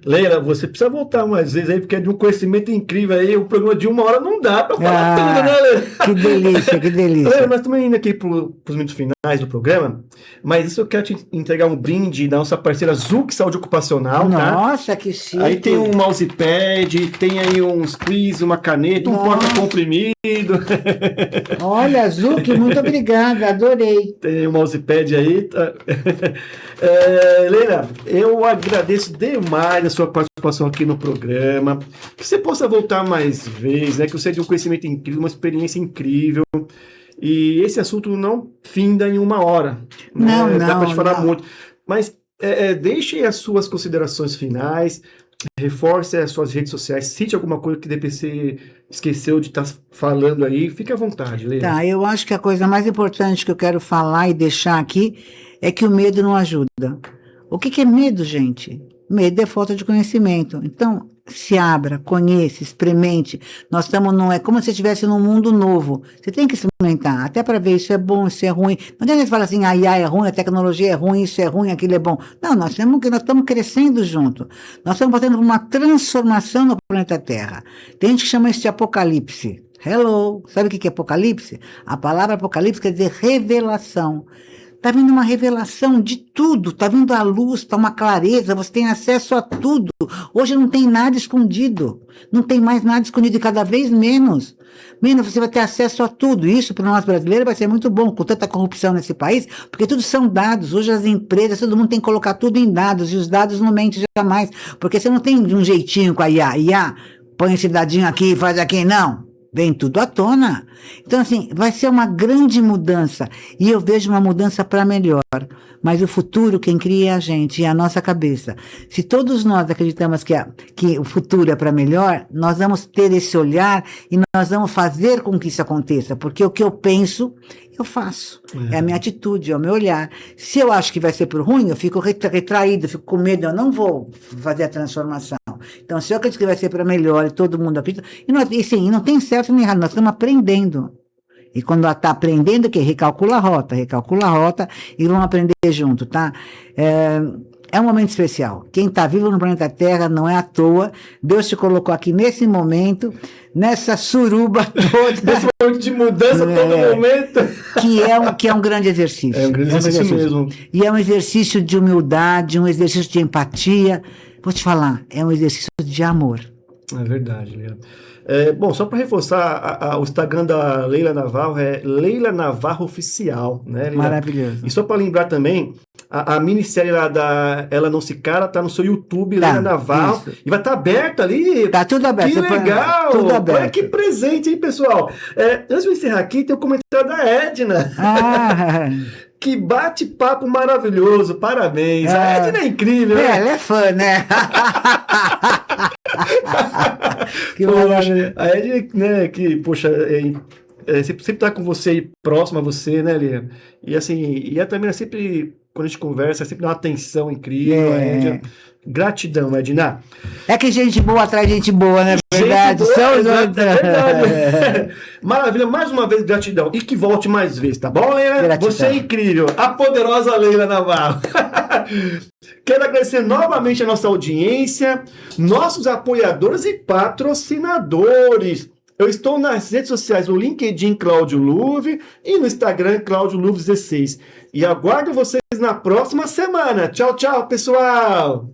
Leila, você precisa voltar mais vezes aí, porque é de um conhecimento incrível aí. O programa de 1 hora não dá para falar tudo, né, Leila? Que delícia, que delícia. Leila, nós estamos indo aqui para os minutos finais do programa, mas isso eu quero te entregar um brinde da nossa parceira Zuc Saúde Ocupacional. Nossa, que chique. Aí tem um mousepad, tem aí uns quiz, uma caneta, um porta-comprimido. Olha, Zuc, muito obrigada, adorei. Tem um mousepad aí. Tá? Leila, eu agradeço demais a sua participação aqui no programa, que você possa voltar mais vezes, né? Que você é de um conhecimento incrível, uma experiência incrível. E esse assunto não finda em uma hora. Não, né? Dá não, para te falar não. muito. Mas deixe as suas considerações finais, reforce as suas redes sociais, cite alguma coisa que depois você esqueceu de estar falando aí, fique à vontade, Leila. Tá, eu acho que a coisa mais importante que eu quero falar e deixar aqui é que o medo não ajuda. O que é medo, gente? Medo é falta de conhecimento. Então, se abra, conheça, experimente. Nós estamos é como se estivesse num mundo novo. Você tem que experimentar, até para ver isso é bom, isso é ruim. Não adianta falar assim, a IA é ruim, a tecnologia é ruim, isso é ruim, aquilo é bom. Não, nós estamos crescendo junto. Nós estamos passando por uma transformação no planeta Terra. Tem gente que chama isso de apocalipse. Hello! Sabe o que é apocalipse? A palavra apocalipse quer dizer revelação. Está vindo uma revelação de tudo, está vindo a luz, está uma clareza, você tem acesso a tudo. Hoje não tem nada escondido, não tem mais nada escondido e cada vez menos. Menos você vai ter acesso a tudo. Isso para nós brasileiros vai ser muito bom, com tanta corrupção nesse país, porque tudo são dados. Hoje as empresas, todo mundo tem que colocar tudo em dados e os dados não mentem jamais, porque você não tem de um jeitinho com a IA. IA, põe esse dadinho aqui, faz aqui, não. Vem tudo à tona. Então, assim, vai ser uma grande mudança. E eu vejo uma mudança para melhor. Mas o futuro, quem cria é a gente, é a nossa cabeça. Se todos nós acreditamos que o futuro é para melhor, nós vamos ter esse olhar e nós vamos fazer com que isso aconteça. Porque o que eu penso, eu faço. É a minha atitude, é o meu olhar. Se eu acho que vai ser por ruim, eu fico retraído, eu fico com medo, eu não vou fazer a transformação. Então, se eu acredito que vai ser para melhor e todo mundo acredita, e não tem certo nem errado, nós estamos aprendendo. E quando está aprendendo, que recalcula a rota e vamos aprender junto, tá? É um momento especial. Quem está vivo no planeta Terra não é à toa. Deus te colocou aqui nesse momento, nessa suruba toda. Nesse momento de mudança, todo momento. Que é um grande exercício. É um grande exercício mesmo. E é um exercício de humildade, um exercício de empatia. Vou te falar, é um exercício de amor. É verdade, Leila. Bom, só para reforçar, o Instagram da Leila Navarro é Leila Navarro Oficial, né, Leila? Maravilhoso. E só para lembrar também, a minissérie lá da Ela Não Se Cala tá no seu YouTube, Tá, Leila Navarro, isso. e vai estar aberto ali. Tá tudo aberto. Que Você põe- legal! tudo aberto. Olha que presente, hein, pessoal? Antes de eu encerrar aqui, tem o comentário da Edna. Ah, Que bate-papo maravilhoso, parabéns. A Edna é incrível, né? ela é fã, né? Que Poxa, maravilha. a Edna, né, que, poxa, sempre tá com você aí, próximo a você, né, Lia? E assim, também é sempre, quando a gente conversa, sempre dá uma atenção incrível. A Edna. Gratidão, Edna. É que gente boa atrai gente boa, né? Verdade. Gente boa, São exato, é verdade. Maravilha, mais uma vez, gratidão. E que volte mais vezes, tá bom, Leila? Gratidão. Você é incrível. A poderosa Leila Navarro. Quero agradecer novamente a nossa audiência, nossos apoiadores e patrocinadores. Eu estou nas redes sociais, no LinkedIn Cláudio Luve e no Instagram Cláudio Luve 16. E aguardo vocês na próxima semana. Tchau, tchau, pessoal!